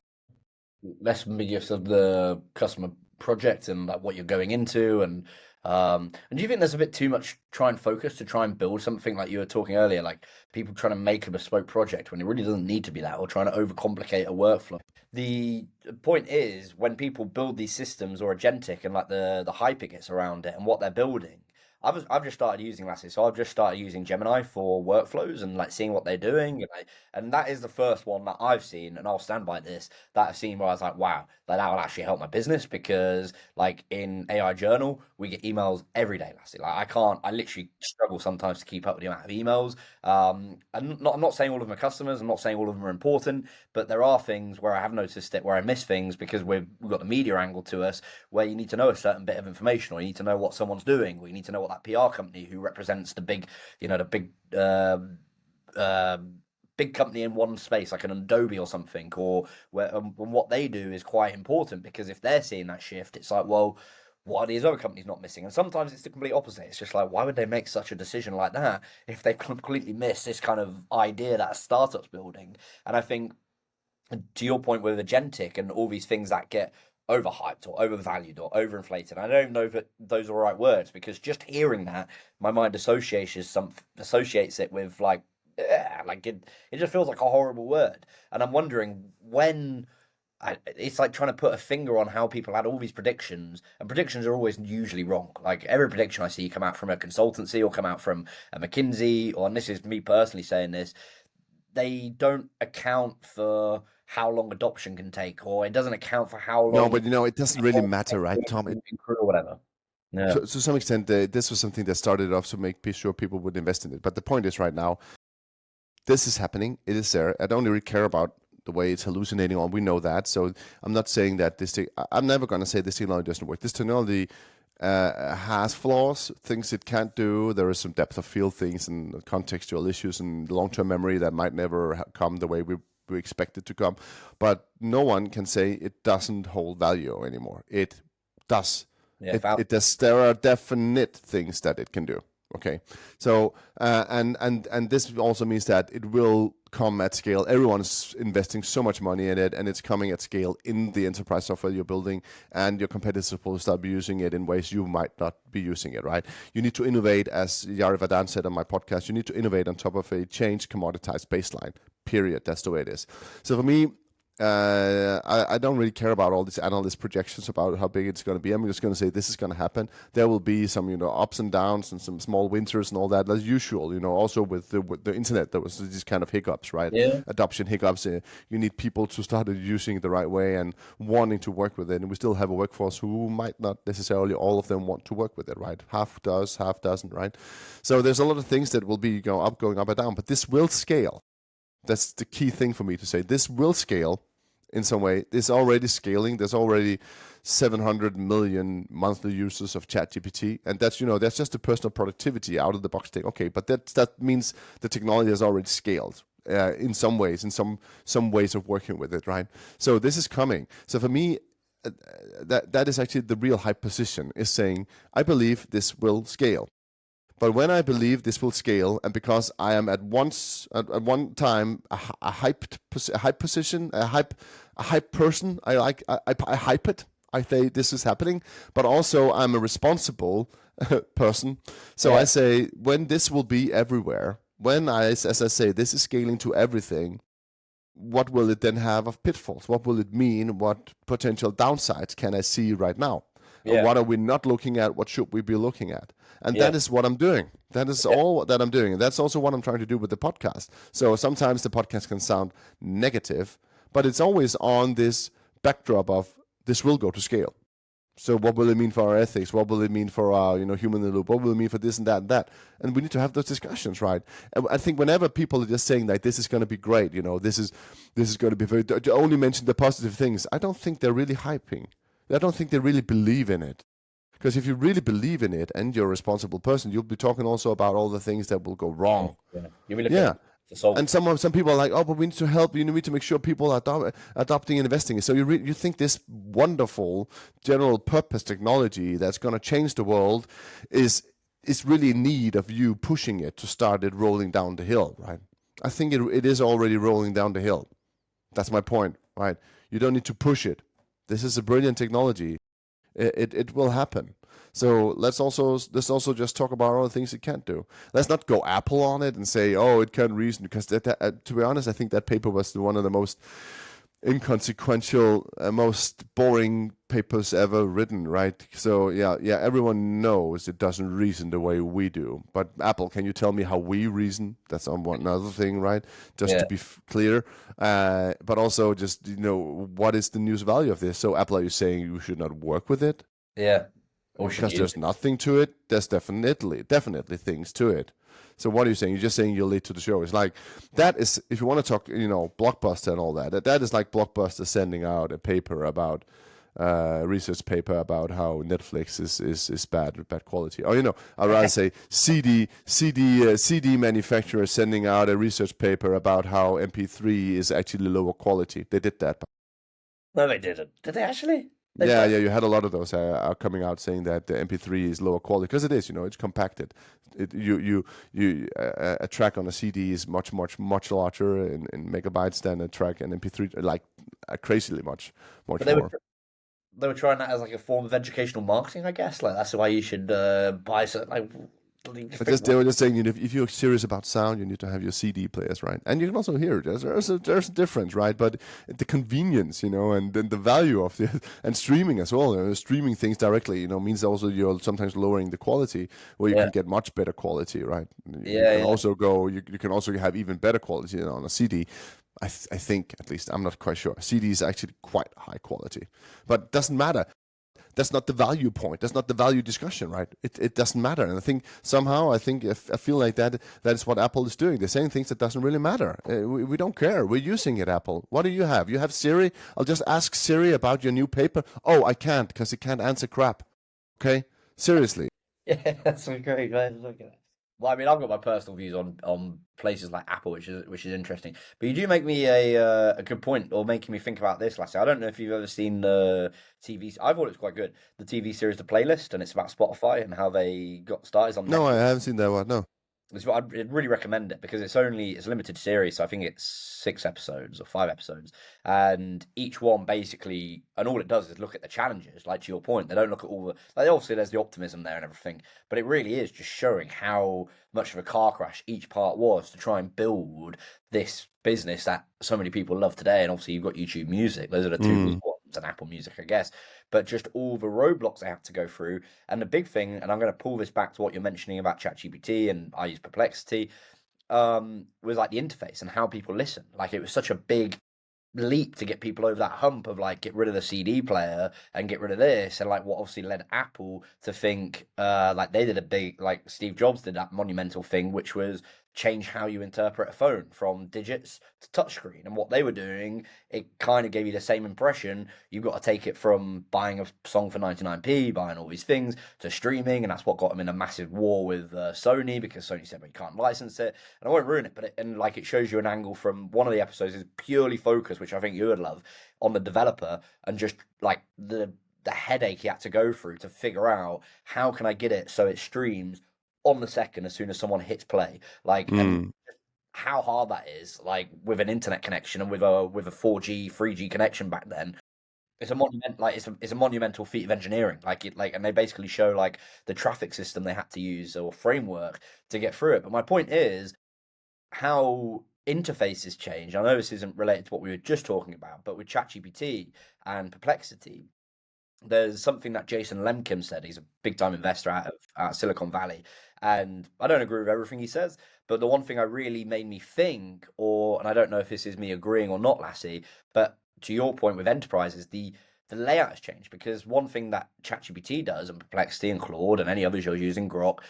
Less ambiguous of the customer project and like what you're going into, and do you think there's a bit too much try and focus to try and build something like you were talking earlier, like people trying to make a bespoke project when it really doesn't need to be that, or trying to overcomplicate a workflow? The point is, when people build these systems or agentic and like the hype it gets around it and what they're building, I've just started using Lasse, so I've just started using Gemini for workflows and like seeing what they're doing, and that is the first one that I've seen, and I'll stand by this, that I've seen where I was like, wow, that will actually help my business, because like in AI Journal, we get emails every day, Lasse. Like I literally struggle sometimes to keep up with the amount of emails. I'm not saying all of them are customers, I'm not saying all of them are important, but there are things where I have noticed it, where I miss things because we've got the media angle to us, where you need to know a certain bit of information, or you need to know what someone's doing, or you need to know what that PR company who represents the big, big company in one space, like an Adobe or something, or where what they do is quite important, because if they're seeing that shift, it's like, well, what are these other companies not missing? And sometimes it's the complete opposite. It's just like, why would they make such a decision like that if they completely miss this kind of idea that a startup's building? And I think, to your point with agentic and all these things that get overhyped or overvalued or overinflated, I don't even know if those are the right words, because just hearing that, my mind associates it with like it just feels like a horrible word. And I'm wondering when. It's like trying to put a finger on how people had all these predictions, and predictions are always usually wrong. Like every prediction I see come out from a consultancy or come out from a McKinsey, or, and this is me personally saying this, they don't account for how long adoption can take, or it doesn't account for how long. No, but it doesn't really matter, right, Tom? Or whatever. Yeah. To some extent, this was something that started off to make sure people would invest in it. But the point is, right now, this is happening. It is there. I don't really care about the way it's hallucinating on. We know that. So I'm not saying that I'm never going to say this technology doesn't work. This technology has flaws, things it can't do. There is some depth of field things and contextual issues and long-term memory that might never come the way we expect it to come. But no one can say it doesn't hold value anymore. It does. Yeah, it does. There are definite things that it can do. Okay, so and this also means that it will come at scale. Everyone's investing so much money in it, and it's coming at scale in the enterprise software you're building, and your competitors will start using it in ways you might not be using it, right? You need to innovate, as Yari Vadan said on my podcast, you need to innovate on top of a changed commoditized baseline, period. That's the way it is. So for me, I don't really care about all these analyst projections about how big it's going to be. I'm just going to say this is going to happen. There will be some, ups and downs and some small winters and all that. As usual, also with the internet, there was these kind of hiccups, right? Yeah. Adoption hiccups. You need people to start using it the right way and wanting to work with it. And we still have a workforce who might not necessarily all of them want to work with it, right? Half does, half doesn't, right? So there's a lot of things that will be going up and down, but this will scale. That's the key thing for me to say. This will scale in some way. It's already scaling. There's already 700 million monthly users of ChatGPT, and that's just the personal productivity out of the box thing. Okay, but that means the technology has already scaled in some ways, in some ways of working with it, right? So this is coming. So for me, that is actually the real hype position, is saying I believe this will scale. But when I believe this will scale, and because I am at one time a hype position, a hype person, I hype it. I say this is happening, but also I'm a responsible person. So I say when this will be everywhere, as I say, this is scaling to everything. What will it then have of pitfalls? What will it mean? What potential downsides can I see right now? Yeah. What are we not looking at? What should we be looking at? And that is what I'm doing. That is all that I'm doing. And that's also what I'm trying to do with the podcast. So sometimes the podcast can sound negative, but it's always on this backdrop of this will go to scale. So what will it mean for our ethics? What will it mean for our, human in the loop? What will it mean for this and that and that? And we need to have those discussions, right? And I think whenever people are just saying like this is going to be great, this is going to be very, to only mention the positive things, I don't think they're really hyping. I don't think they really believe in it. Because if you really believe in it and you're a responsible person, you'll be talking also about all the things that will go wrong. Yeah. You'll be looking and some people are like, oh, but we need to help. You need to make sure people are adopting and investing. So you think this wonderful general purpose technology that's going to change the world is really in need of you pushing it to start it rolling down the hill, right? I think it is already rolling down the hill. That's my point, right? You don't need to push it. This is a brilliant technology. It will happen. So let's also just talk about all the things it can't do. Let's not go Apple on it and say, oh, it can't reason, because to be honest, I think that paper was one of the most inconsequential, most boring papers ever written, right? So yeah, everyone knows it doesn't reason the way we do. But Apple, can you tell me how we reason? That's on one another thing, right? Just to be clear. But also just, what is the news value of this? So Apple, are you saying you should not work with it? Yeah. Because there's nothing to it. There's definitely things to it. So what are you saying? You're just saying you're late to the show. It's like, that is, if you want to talk, Blockbuster and all that, that is like Blockbuster sending out a paper about, research paper about how Netflix is bad quality. Or, I'd rather say CD manufacturer sending out a research paper about how MP3 is actually lower quality. They did that. No, they didn't. Did they actually? Yeah, you had a lot of those coming out saying that the MP3 is lower quality, because it is, it's compacted. A track on a CD is much larger in megabytes than a track in MP3, like crazily much more. They were trying that as like a form of educational marketing, I guess. Like that's why you should buy something. They were just saying, if you're serious about sound, you need to have your CD players, right? And you can also hear it. There's a difference, right? But the convenience, and then the value of the and streaming as well. Streaming things directly, means also you're sometimes lowering the quality, where you can get much better quality, right? You can also have even better quality on a CD. I think, at least, I'm not quite sure. CD is actually quite high quality, but it doesn't matter. That's not the value point. That's not the value discussion, right? It doesn't matter. And I think somehow, I feel like that is what Apple is doing. They're saying things that doesn't really matter. We don't care. We're using it, Apple. What do you have? You have Siri? I'll just ask Siri about your new paper. Oh, I can't, because it can't answer crap. Okay? Seriously. Yeah, that's great, man. Look at that. Well, I mean, I've got my personal views on places like Apple, which is interesting. But you do make me a good point, or making me think about this, Lasse. I don't know if you've ever seen the TV. I thought it was quite good. The TV series, The Playlist, and it's about Spotify and how they got started on. No, I haven't seen that one. No. I'd really recommend it because it's a limited series, so I think it's 6 episodes or 5 episodes, and each one basically, and all it does is look at the challenges. Like to your point, they don't look at all the like. Obviously, there's the optimism there and everything, but it really is just showing how much of a car crash each part was to try and build this business that so many people love today. And obviously, you've got YouTube Music; those are the two big ones, and Apple Music, I guess. But just all the roadblocks they have to go through. And the big thing, and I'm going to pull this back to what you're mentioning about ChatGPT, and I use Perplexity, was like the interface and how people listen. Like it was such a big leap to get people over that hump of like get rid of the CD player and get rid of this, and like what obviously led Apple to think like they did a big, like Steve Jobs did that monumental thing, which was change how you interpret a phone from digits to touchscreen. And what they were doing, it kind of gave you the same impression. You've got to take it from buying a song for 99p, buying all these things, to streaming, and that's what got them in a massive war with Sony, because Sony said, well, you can't license it. And I won't ruin it, but it shows you an angle from one of the episodes is purely focused, which I think you would love, on the developer and just like the headache he had to go through to figure out how can I get it so it streams on the second as soon as someone hits play, like, and how hard that is, like with an internet connection and with a 4G 3G connection back then. It's a monumental feat of engineering, and they basically show like the traffic system they had to use or framework to get through it. But my point is how interfaces change. I know this isn't related to what we were just talking about, but with ChatGPT and Perplexity, there's something that Jason Lemkin said. He's a big time investor out of Silicon Valley, and I don't agree with everything he says, but the one thing I really made me think, and I don't know if this is me agreeing or not, Lassie, but to your point with enterprises, the layout has changed, because one thing that ChatGPT does, and Perplexity and Claude and any others you're using, Grok,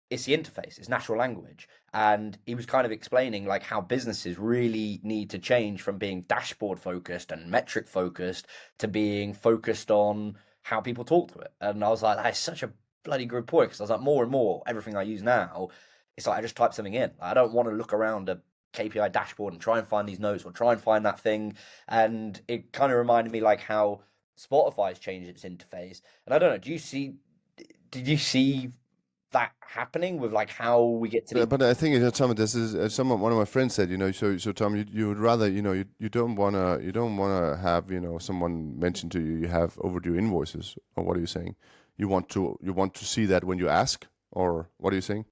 it's the interface, it's natural language. And he was kind of explaining like how businesses really need to change from being dashboard focused and metric focused to being focused on how people talk to it. And I was like, that's such a bloody good point, because I was like, more and more, everything I use now, it's like I just type something in. I don't want to look around a KPI dashboard and try and find these notes or try and find that thing. And it kind of reminded me like how Spotify's changed its interface. And I don't know, did you see that happening with like how we get to But I think, Tom, this is one of my friends said, so Tom, you would rather, you don't wanna have, someone mention to you have overdue invoices, or what are you saying? You want to see that when you ask, or what are you saying?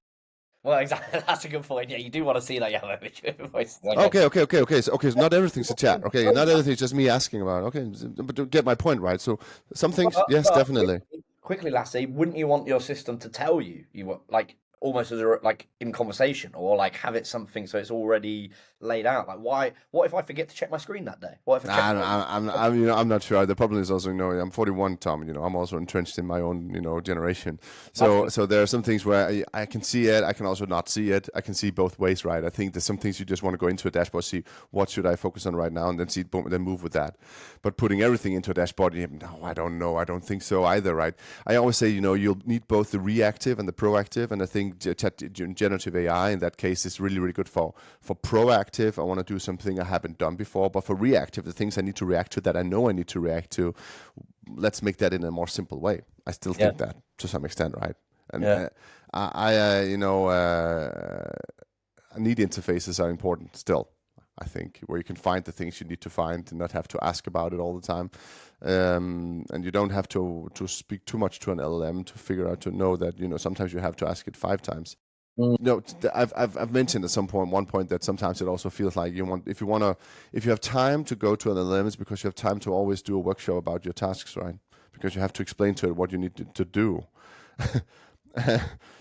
Well, exactly. That's a good point. Yeah, you do want to see that you have overdue invoices. Okay. So not everything's a chat. Okay, not everything's just me asking about. Okay, but to get my point right. So some things, yes, definitely. Quickly, Lassie, wouldn't you want your system to tell you like almost as like in conversation, or like have it something so it's already laid out? Like, what if I forget to check my screen that day? What if I'm not sure. The problem is also, I'm 41, Tom. I'm also entrenched in my own, generation. So there are some things where I can see it. I can also not see it. I can see both ways, right? I think there's some things you just want to go into a dashboard, see what should I focus on right now, and then see boom, then move with that. But putting everything into a dashboard, no, I don't know. I don't think so either, right? I always say, you'll need both the reactive and the proactive, and I think generative AI in that case is really, really good for proactive. I want to do something I haven't done before, but for reactive, the things I need to react to that I know I need to react to, let's make that in a more simple way. I still think that to some extent, right? And need interfaces are important still. I think where you can find the things you need to find and not have to ask about it all the time, and you don't have to speak too much to an LLM to figure out to know that sometimes you have to ask it 5 times. No, I've mentioned at one point that sometimes it also feels like if you have time to go to an LLM, it's because you have time to always do a workshop about your tasks, right? Because you have to explain to it what you need to do.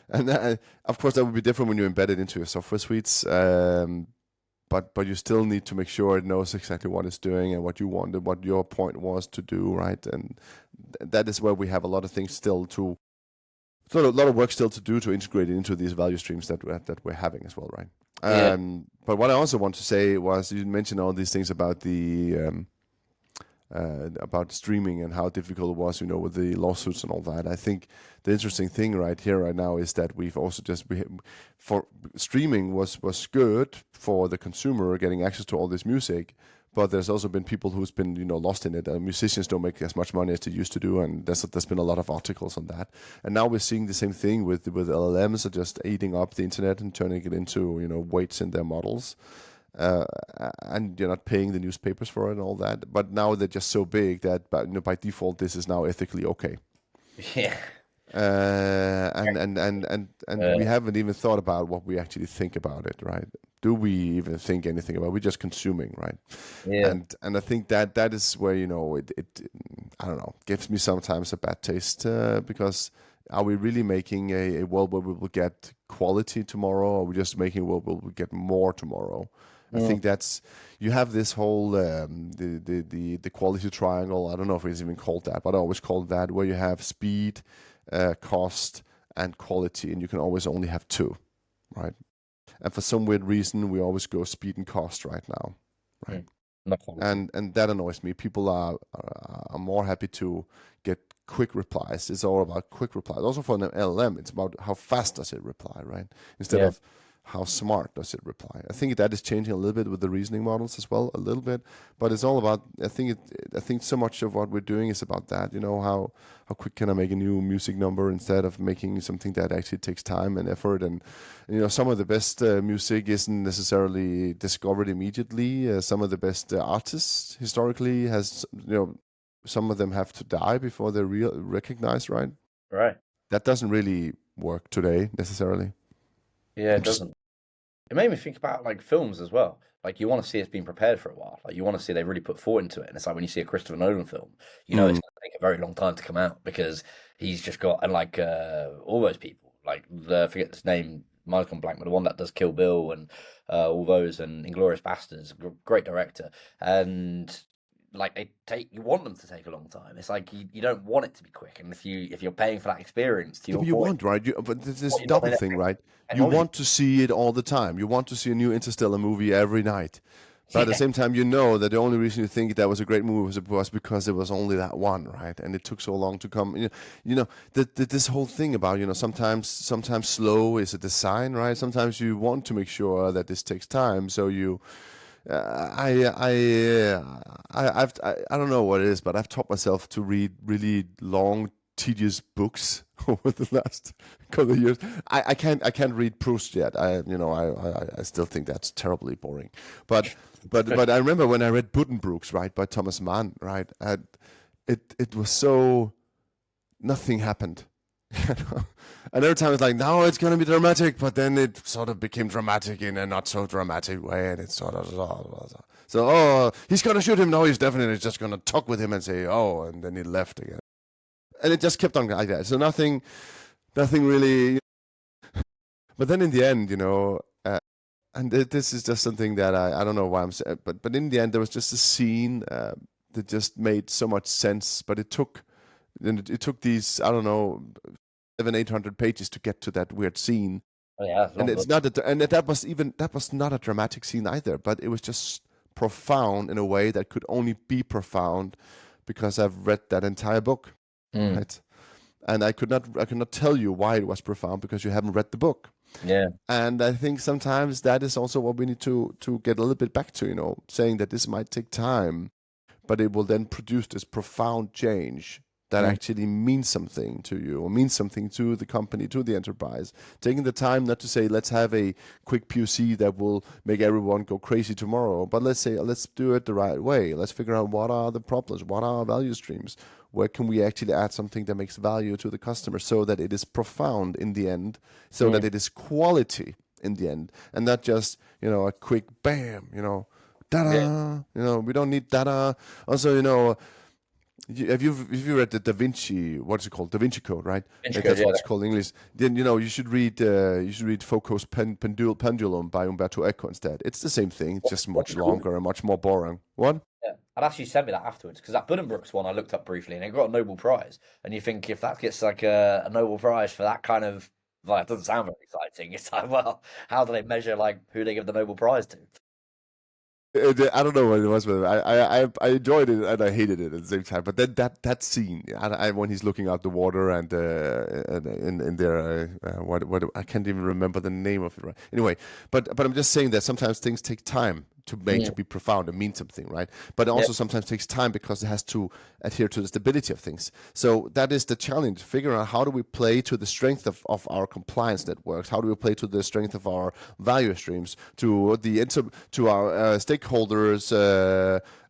And of course that would be different when you embed it into your software suites. But you still need to make sure it knows exactly what it's doing and what you wanted, what your point was to do, right? And that is where we have a lot of things still a lot of work still to do to integrate it into these value streams that we're having as well, right? But what I also want to say was, you mentioned all these things about about streaming and how difficult it was, with the lawsuits and all that. I think the interesting thing right now is that we've also for streaming was good for the consumer getting access to all this music, but there's also been people who's been lost in it. Musicians don't make as much money as they used to do, and there's been a lot of articles on that. And now we're seeing the same thing with LLMs are just eating up the internet and turning it into weights in their models. And you're not paying the newspapers for it and all that. But now they're just so big that by default this is now ethically okay. Yeah. And we haven't even thought about what we actually think about it, right? Do we even think anything about it? We're just consuming, right? Yeah. And I think that is where it I don't know, gives me sometimes a bad taste, because are we really making a world where we will get quality tomorrow, or are we just making a world where we'll get more tomorrow? I think that's, you have this whole the quality triangle. I don't know if it's even called that, but I always call it that, where you have speed, cost, and quality, and you can always only have two, right? And for some weird reason, we always go speed and cost right now, right? And that annoys me. People are more happy to get quick replies. It's all about quick replies. Also for an LLM, it's about how fast does it reply, right? Instead of how smart does it reply. I think that is changing a little bit with the reasoning models as well, a little bit. But it's all about, I think so much of what we're doing is about that. How quick can I make a new music number instead of making something that actually takes time and effort. And some of the best music isn't necessarily discovered immediately. Some of the best artists historically has, some of them have to die before they're recognized, right? Right. That doesn't really work today necessarily. Yeah, it doesn't. It made me think about like films as well. Like you want to see it's been prepared for a while. Like you want to see they really put thought into it. And it's like when you see a Christopher Nolan film, it's going to take a very long time to come out because he's just got, and like all those people, like forget his name, Michael Blank, but the one that does Kill Bill and all those and Inglourious Basterds, great director. And like you want them to take a long time. It's like you don't want it to be quick. And if you're paying for that experience, to your you point, want, right? But there's this double thing, right? You want to see it all the time. You want to see a new Interstellar movie every night. But at the same time, that the only reason you think that was a great movie was because it was only that one, right? And it took so long to come. This whole thing about sometimes slow is a design, right? Sometimes you want to make sure that this takes time, so you. I don't know what it is, but I've taught myself to read really long, tedious books over the last couple of years. I can't read Proust yet. I still think that's terribly boring. But I remember when I read Buddenbrooks, right, by Thomas Mann, right? It was so, nothing happened. And every time it's like, now it's going to be dramatic, but then it sort of became dramatic in a not so dramatic way, and it's sort of so he's going to shoot him. No, he's definitely just going to talk with him and say, and then he left again, and it just kept on like that. So nothing really. But then in the end, and this is just something that I don't know why I'm saying, but in the end there was just a scene that just made so much sense, but it took these, I don't know, 700-800 pages to get to that weird scene. Oh, yeah, and it's not that was not a dramatic scene either, but it was just profound in a way that could only be profound because I've read that entire book, right? And I could not tell you why it was profound because you haven't read the book. Yeah. And I think sometimes that is also what we need to get a little bit back to, saying that this might take time, but it will then produce this profound change that actually means something to you, or means something to the company, to the enterprise. Taking the time not to say, let's have a quick POC that will make everyone go crazy tomorrow, but let's say, let's do it the right way. Let's figure out what are the problems, what are our value streams, where can we actually add something that makes value to the customer so that it is profound in the end, so that it is quality in the end, and not just, a quick bam, da-da, we don't need data. Also, Have you read the Da Vinci? What's it called? Da Vinci Code, right? That's what it's called in English. Then you should read Foucault's Pendulum by Umberto Eco instead. It's the same thing, it's just much longer and much more boring. What? Yeah, I'd actually sent me that afterwards because that Buddenbrooks one I looked up briefly and it got a Nobel Prize. And you think if that gets like a Nobel Prize for that kind of, it doesn't sound very exciting. It's like, well, how do they measure like who they give the Nobel Prize to? I don't know what it was, but I enjoyed it and I hated it at the same time. But then that scene, when he's looking out the water and in there, what I can't even remember the name of it. Right? Anyway, but I'm just saying that sometimes things take time to be profound and mean something, right? But it also sometimes takes time because it has to adhere to the stability of things. So that is the challenge: figure out how do we play to the strength of our compliance networks, how do we play to the strength of our value streams, to our stakeholders.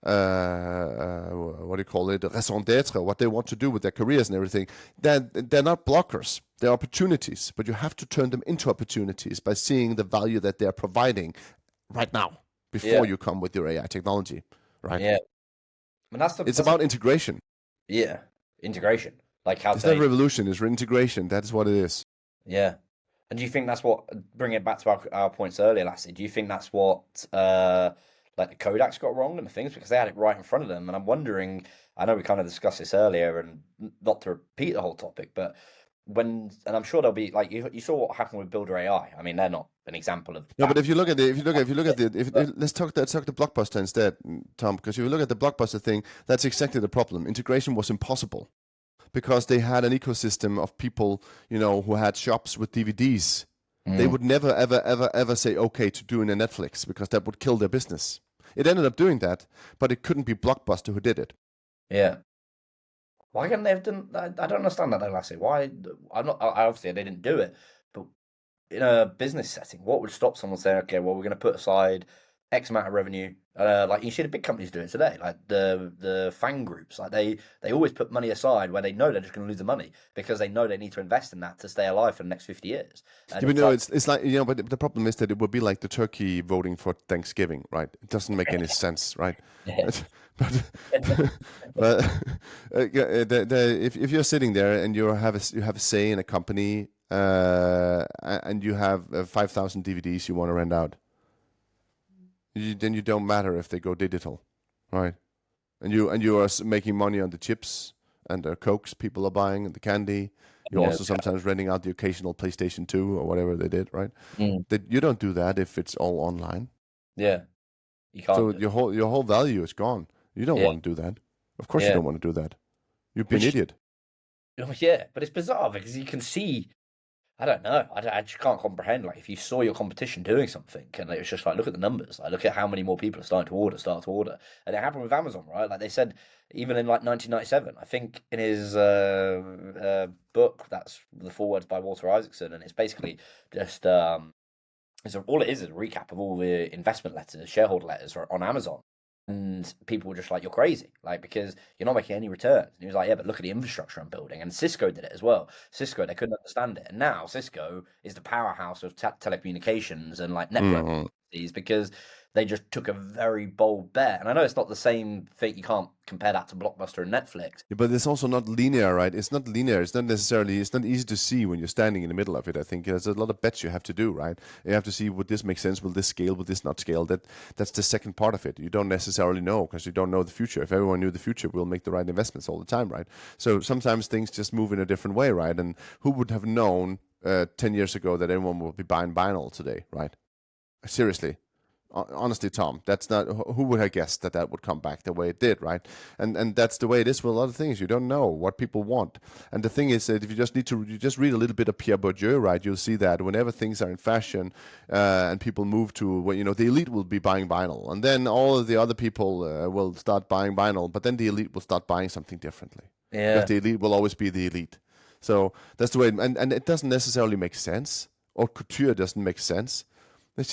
What do you call it? Raison d'être, what they want to do with their careers and everything. They're not blockers. They're opportunities, but you have to turn them into opportunities by seeing the value that they're providing right now before you come with your AI technology, right? Yeah. I mean, it's about integration. Yeah, integration. Like how it's not revolution, it's integration. That's what it is. Yeah. And do you think that's what, bringing it back to our points earlier, Lassie, do you think that's what like the Kodak's got wrong and the things, because they had it right in front of them? And I'm wondering, I know we kind of discussed this earlier, and not to repeat the whole topic, but and I'm sure there'll be, like, you saw what happened with Builder AI. I mean, they're not an example of no, but if you look at let's talk the Blockbuster instead, Tom, because if you look at the Blockbuster thing, that's exactly the problem. Integration was impossible because they had an ecosystem of people, who had shops with DVDs. They would never, ever, ever, ever say okay to doing a Netflix because that would kill their business. It ended up doing that, but it couldn't be Blockbuster who did it. Yeah. Why couldn't they have done that? I don't understand that, though, Lassie. Why? Obviously, they didn't do it, but in a business setting, what would stop someone saying, okay, well, we're going to put aside X amount of revenue? Like, you see the big companies do it today, like the FANG groups. Like, they always put money aside where they know they're just going to lose the money because they know they need to invest in that to stay alive for the next 50 years. But it's like, but the problem is that it would be like the turkey voting for Thanksgiving, right? It doesn't make any sense, right? But if you're sitting there and you have a say in a company, and you have 5,000 DVDs you want to rent out, then you don't matter if they go digital, right? And you are making money on the chips and the Cokes people are buying and the candy. You're also sometimes renting out the occasional PlayStation 2 or whatever they did, right? You don't do that if it's all online. Yeah, you can't. So your whole value is gone. You don't want to do that. Of course you don't want to do that. You'd be an idiot. Yeah, but it's bizarre because you can see, I don't know, I just can't comprehend, like, if you saw your competition doing something and it was just like, look at the numbers, like, look at how many more people are starting to order. And it happened with Amazon, right? Like, they said, even in like 1997, I think in his book, that's The Forewords by Walter Isaacson, and it's basically just, all it is a recap of all the investment letters, shareholder letters on Amazon. And people were just like, you're crazy, like, because you're not making any returns. And he was like, yeah, but look at the infrastructure I'm building. And Cisco did it as well. Cisco, they couldn't understand it. And now Cisco is the powerhouse of telecommunications and like network because they just took a very bold bet. And I know it's not the same thing. You can't compare that to Blockbuster and Netflix. Yeah, but it's also not linear, right? It's not linear. It's not easy to see when you're standing in the middle of it. I think there's a lot of bets you have to do, right? You have to see, would this make sense? Will this scale? Will this not scale? That's the second part of it. You don't necessarily know because you don't know the future. If everyone knew the future, we'll make the right investments all the time, right? So sometimes things just move in a different way, right? And who would have known 10 years ago that everyone would be buying vinyl today, right? Seriously. Honestly, Tom, that's not, who would have guessed that would come back the way it did, right? And that's the way it is with a lot of things. You don't know what people want. And the thing is that if you just read a little bit of Pierre Bourdieu, right, you'll see that whenever things are in fashion and people move to, the elite will be buying vinyl, and then all of the other people will start buying vinyl, but then the elite will start buying something differently. Yeah. Because the elite will always be the elite. So that's the way, and it doesn't necessarily make sense. Haute couture doesn't make sense. It's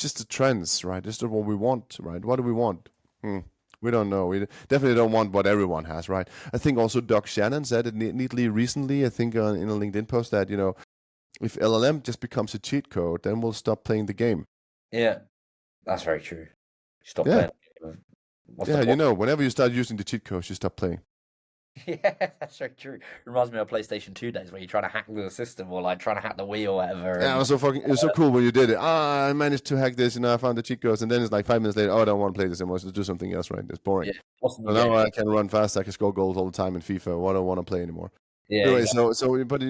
just the trends, right? It's just what we want, right? What do we want? We don't know. We definitely don't want what everyone has, right? I think also Doug Shannon said it neatly recently, I think in a LinkedIn post, that, if LLM just becomes a cheat code, then we'll stop playing the game. Yeah, that's very true. Stop playing. Whenever you start using the cheat codes, you stop playing. Yeah, that's very true. Reminds me of PlayStation 2 days where you're trying to hack the system or like trying to hack the Wii or whatever. Yeah, it was so cool when you did it. I managed to hack this, I found the cheat codes, and then it's like 5 minutes later, I don't want to play this anymore, so do something else, right? It's boring. Yeah, so now I can run fast, I can score goals all the time in FIFA. I don't want to play anymore. Yeah. Anyway, exactly. But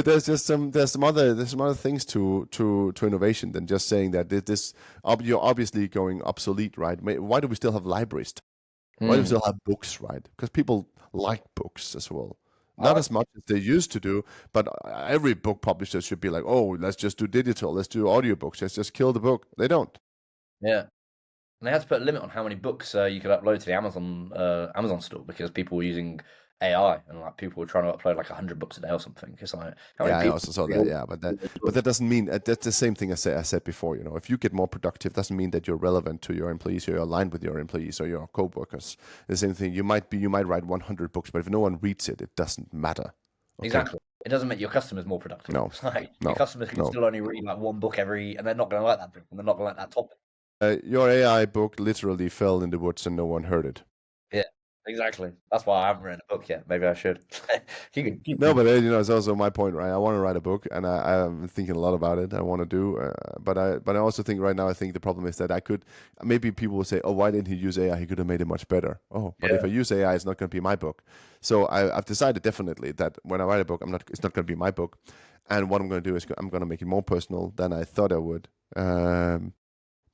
there's some other things to innovation than just saying that you're obviously going obsolete, right? Why do we still have libraries? Why do we still have books, right? Because people like books as well. Not as much as they used to do, but every book publisher should be like, oh, let's just do digital, let's do audiobooks, let's just kill the book. They don't. Yeah. And they had to put a limit on how many books you could upload to the Amazon store because people were using AI and like people were trying to upload like 100 books a day or something. It's like how many Yeah, I people also saw that. Yeah, but that doesn't mean that's the same thing as I said before. You know, if you get more productive, doesn't mean that you're relevant to your employees, or you're aligned with your employees or your co-workers. The same thing. You might write 100 books, but if no one reads it, it doesn't matter. Okay? Exactly. It doesn't make your customers more productive. No, It's like no, your customers can no. still only read like one book every, and they're not going to like that book, and they're not going to like that topic. Your AI book literally fell in the woods and no one heard it. Yeah, exactly. That's why I haven't written a book yet. Maybe I should. No, but you know, it's also my point, right? I want to write a book, and I'm thinking a lot about it. I want to do, but I also think right now, I think the problem is that maybe people will say, oh, why didn't he use AI? He could have made it much better. Oh, but if I use AI, it's not going to be my book. So I've decided definitely that when I write a book, it's not going to be my book, and what I'm going to do is I'm going to make it more personal than I thought I would.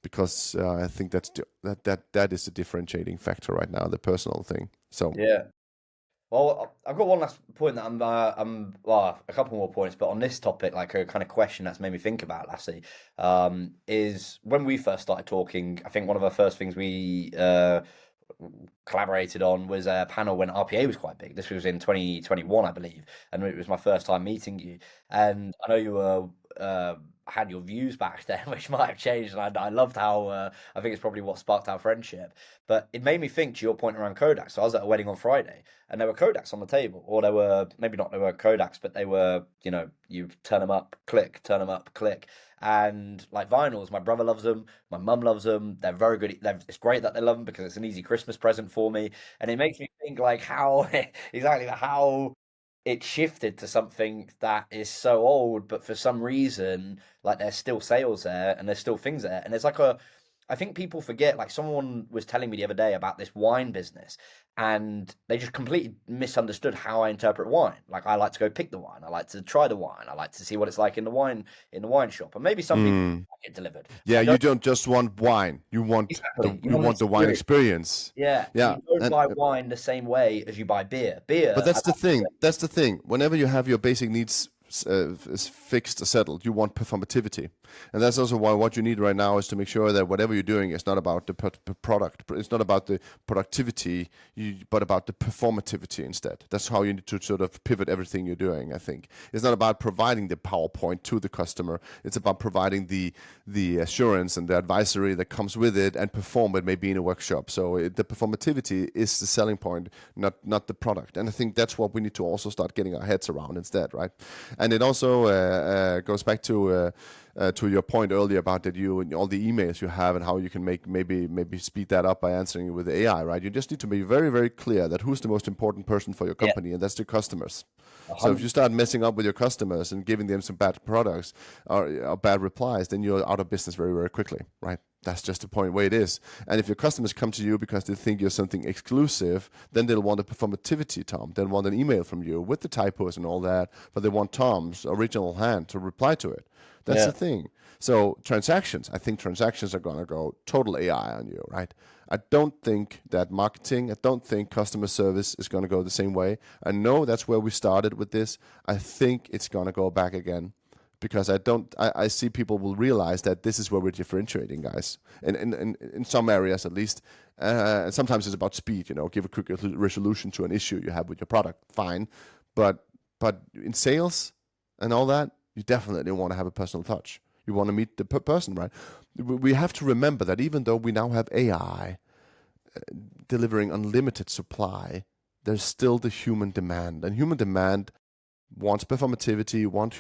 Because I think that is a differentiating factor right now, the personal thing. So yeah. Well, I've got one last point that well, a couple more points, but on this topic, like a kind of question that's made me think about, Lassie, is when we first started talking, I think one of the first things we collaborated on was a panel when RPA was quite big. This was in 2021, I believe, and it was my first time meeting you. And I know you were had your views back then, which might have changed, and I loved how I think it's probably what sparked our friendship. But it made me think to your point around Kodak. So I was at a wedding on Friday, and there were Kodaks on the table, or there were maybe not, there were Kodaks, but they were, you know, you turn them up, click, turn them up, click. And like vinyls, my brother loves them, my mum loves them. They're very good. It's great that they love them because it's an easy Christmas present for me, and it makes me think like how exactly how it shifted to something that is so old, but for some reason, like there's still sales there and there's still things there, and there's like I think people forget. Like someone was telling me the other day about this wine business, and they just completely misunderstood how I interpret wine. Like I like to go pick the wine, I like to try the wine, I like to see what it's like in the wine shop, and maybe some people like it delivered. Yeah, you don't just want wine; you want Exactly. you want the wine experience. Yeah, Yeah, you don't buy wine the same way as you buy beer. Beer, but that's the thing. That's the thing. Whenever you have your basic needs fixed or settled, you want performativity, and that's also why what you need right now is to make sure that whatever you're doing is not about the product. It's not about the productivity, but about the performativity instead. That's how you need to sort of pivot everything you're doing. I think it's not about providing the PowerPoint to the customer. It's about providing the assurance and the advisory that comes with it, and perform it maybe in a workshop. So the performativity is the selling point, not the product. And I think that's what we need to also start getting our heads around instead, right? And it also goes back to your point earlier about that you and all the emails you have and how you can maybe speed that up by answering it with AI, right? You just need to be very, very clear that who's the most important person for your company, and that's the customers. 100%. So if you start messing up with your customers and giving them some bad products or bad replies, then you're out of business very, very quickly, right? That's just the point way it is. And if your customers come to you because they think you're something exclusive, then they'll want a performativity, Tom. They'll want an email from you with the typos and all that, but they want Tom's original hand to reply to it. That's the thing. So I think transactions are going to go total AI on you, right? I don't think that marketing, I don't think customer service is going to go the same way. I know that's where we started with this. I think it's going to go back again. Because I see people will realize that this is where we're differentiating, guys. In some areas, at least. And sometimes it's about speed. You know, give a quick resolution to an issue you have with your product. Fine, but in sales and all that, you definitely want to have a personal touch. You want to meet the person, right? We have to remember that even though we now have AI delivering unlimited supply, there's still the human demand, and human demand wants performativity, want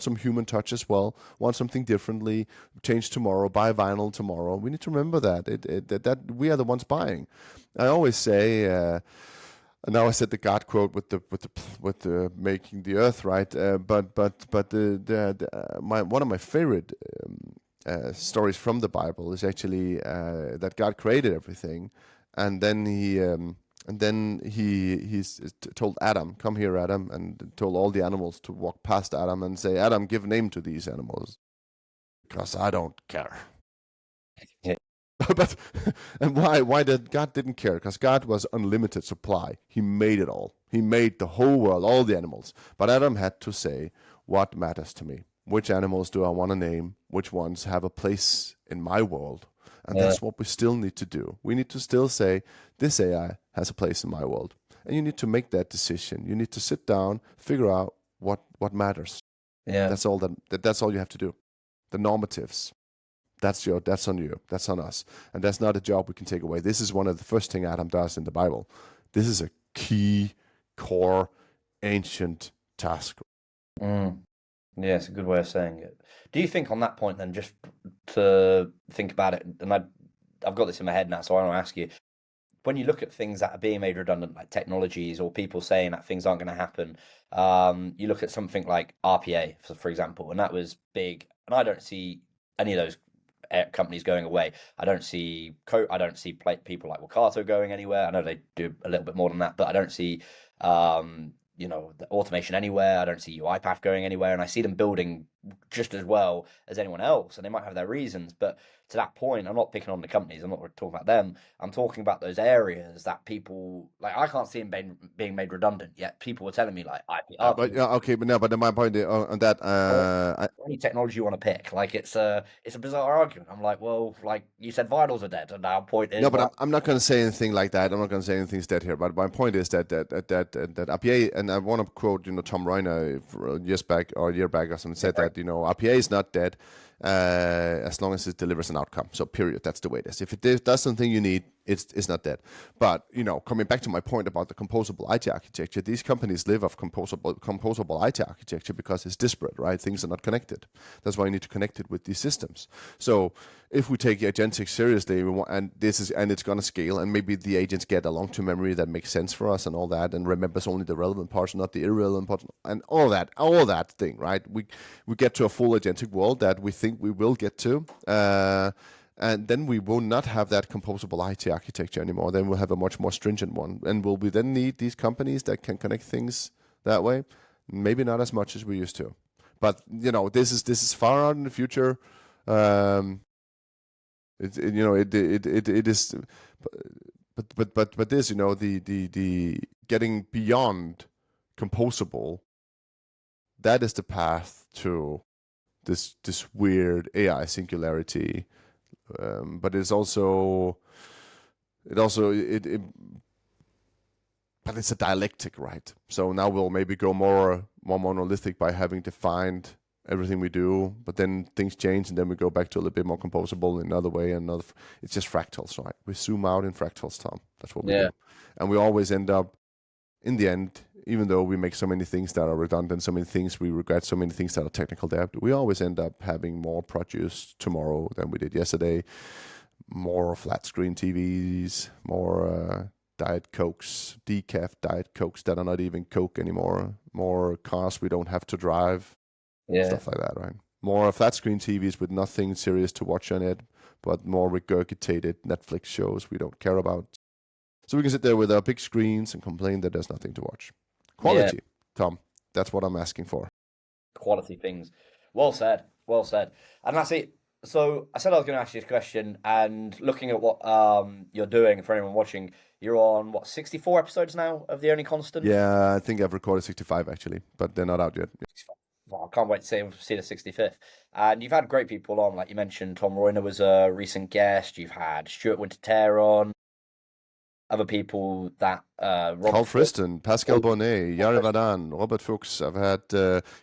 some human touch as well, want something differently, change tomorrow, buy vinyl tomorrow. We need to remember that we are the ones buying. I always say, now I said the God quote with the making the earth, right? But one of my favorite stories from the Bible is actually that God created everything, and then he's told Adam, come here, Adam, and told all the animals to walk past Adam and say, Adam, give name to these animals, because I don't care. Yeah. And why did God didn't care? Because God was unlimited supply. He made it all. He made the whole world, all the animals. But Adam had to say, what matters to me? Which animals do I want to name? Which ones have a place in my world? And Yeah. that's what we still need to do. We need to still say, this AI has a place in my world. And you need to make that decision. You need to sit down, figure out what matters. Yeah. That's all that's all you have to do. The normatives. That's on you. That's on us. And that's not a job we can take away. This is one of the first thing Adam does in the Bible. This is a key, core, ancient task. Yeah, it's a good way of saying it. Do you think on that point then, just to think about it, and I've got this in my head now, so I want to ask you, when you look at things that are being made redundant, like technologies or people saying that things aren't going to happen, you look at something like RPA, for example, and that was big, and I don't see any of those companies going away. I don't see people like Wakato going anywhere. I know they do a little bit more than that, but I don't see the automation anywhere. I don't see UiPath going anywhere, and I see them building just as well as anyone else, and they might have their reasons, but to that point, I'm not picking on the companies, I'm not talking about them, I'm talking about those areas that people, like, I can't see them being made redundant, yet people were telling me, like, IPR. But my point on that, any technology you want to pick, like, it's a bizarre argument. I'm like, well, like, you said vitals are dead, and our point is... No, but I'm not going to say anything like that. I'm not going to say anything's dead here, but my point is that RPA, and I want to quote, Tom Reuner a year back or something, said that, RPA is not dead, as long as it delivers an outcome. So period. That's the way it is. If it does something you need, it's not dead. But coming back to my point about the composable IT architecture, these companies live off composable IT architecture because it's disparate, right? Things are not connected. That's why you need to connect it with these systems. So if we take agentic seriously, and it's going to scale, and maybe the agents get a long-term memory that makes sense for us and all that, and remembers only the relevant parts, not the irrelevant parts, and all that thing, right? We get to a full agentic world that we think we will get to, and then we will not have that composable IT architecture anymore. Then we'll have a much more stringent one. And will we then need these companies that can connect things that way? Maybe not as much as we used to. But this is far out in the future. It is, but this, the getting beyond composable, that is the path to this weird AI singularity. But it's also but it's a dialectic, right? So now we'll maybe go more monolithic by having defined everything we do, but then things change, and then we go back to a little bit more composable in another way. It's just fractals, right? We zoom out in fractals, Tom. That's what we do, and we always end up, in the end, even though we make so many things that are redundant, so many things we regret, so many things that are technical debt, we always end up having more produce tomorrow than we did yesterday. More flat screen TVs, more Diet Cokes, decaf Diet Cokes that are not even Coke anymore. More cars we don't have to drive. Stuff like that, right? More flat screen TVs with nothing serious to watch on it, but more regurgitated Netflix shows we don't care about. So we can sit there with our big screens and complain that there's nothing to watch. Quality, Tom. That's what I'm asking for. Quality things. Well said. Well said. And that's it. So I said I was going to ask you this question, and looking at what you're doing, for anyone watching, you're on, 64 episodes now of The Only Constant? Yeah, I think I've recorded 65 actually, but they're not out yet. Well, I can't wait to see the 65th. And you've had great people on, like you mentioned, Tom Reuner was a recent guest. You've had Stuart Winter on. Other people that Carl Friston, Pascal Bonnet, Yari Vadan, Robert Fuchs. I've had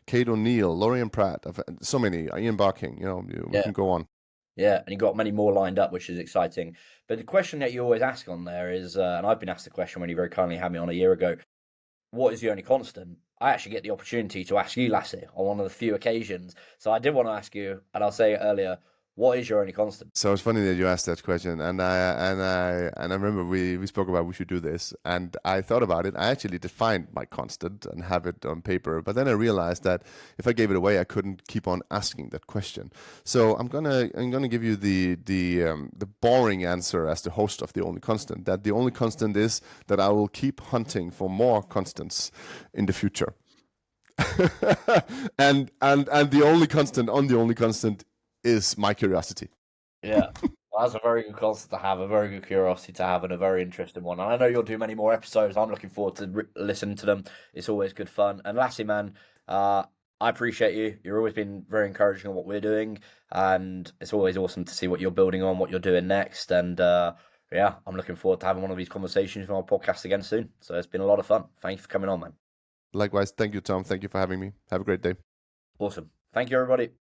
Kate O'Neill, Lorian Pratt. I've had so many. Ian Barking. We can go on. Yeah, and you've got many more lined up, which is exciting. But the question that you always ask on there is, and I've been asked the question when you very kindly had me on a year ago, what is the only constant? I actually get the opportunity to ask you, Lasse, on one of the few occasions. So I did want to ask you, and I'll say it earlier, what is your only constant? So it's funny that you asked that question, and I remember we spoke about we should do this, and I thought about it. I actually defined my constant and have it on paper, but then I realized that if I gave it away, I couldn't keep on asking that question. So I'm gonna give you the boring answer as the host of the only constant. That the only constant is that I will keep hunting for more constants in the future, and the only constant on the only constant is my curiosity. Yeah. That's a very good concept to have, a very good curiosity to have, and a very interesting one. And I know you'll do many more episodes. I'm looking forward to listening to them. It's always good fun. And lastly, man, I appreciate you. You've always been very encouraging on what we're doing, and it's always awesome to see what you're building on, what you're doing next. And yeah, I'm looking forward to having one of these conversations on our podcast again soon. So it's been a lot of fun. Thank you for coming on, man. Likewise, thank you, Tom. Thank you for having me. Have a great day. Awesome. Thank you, everybody.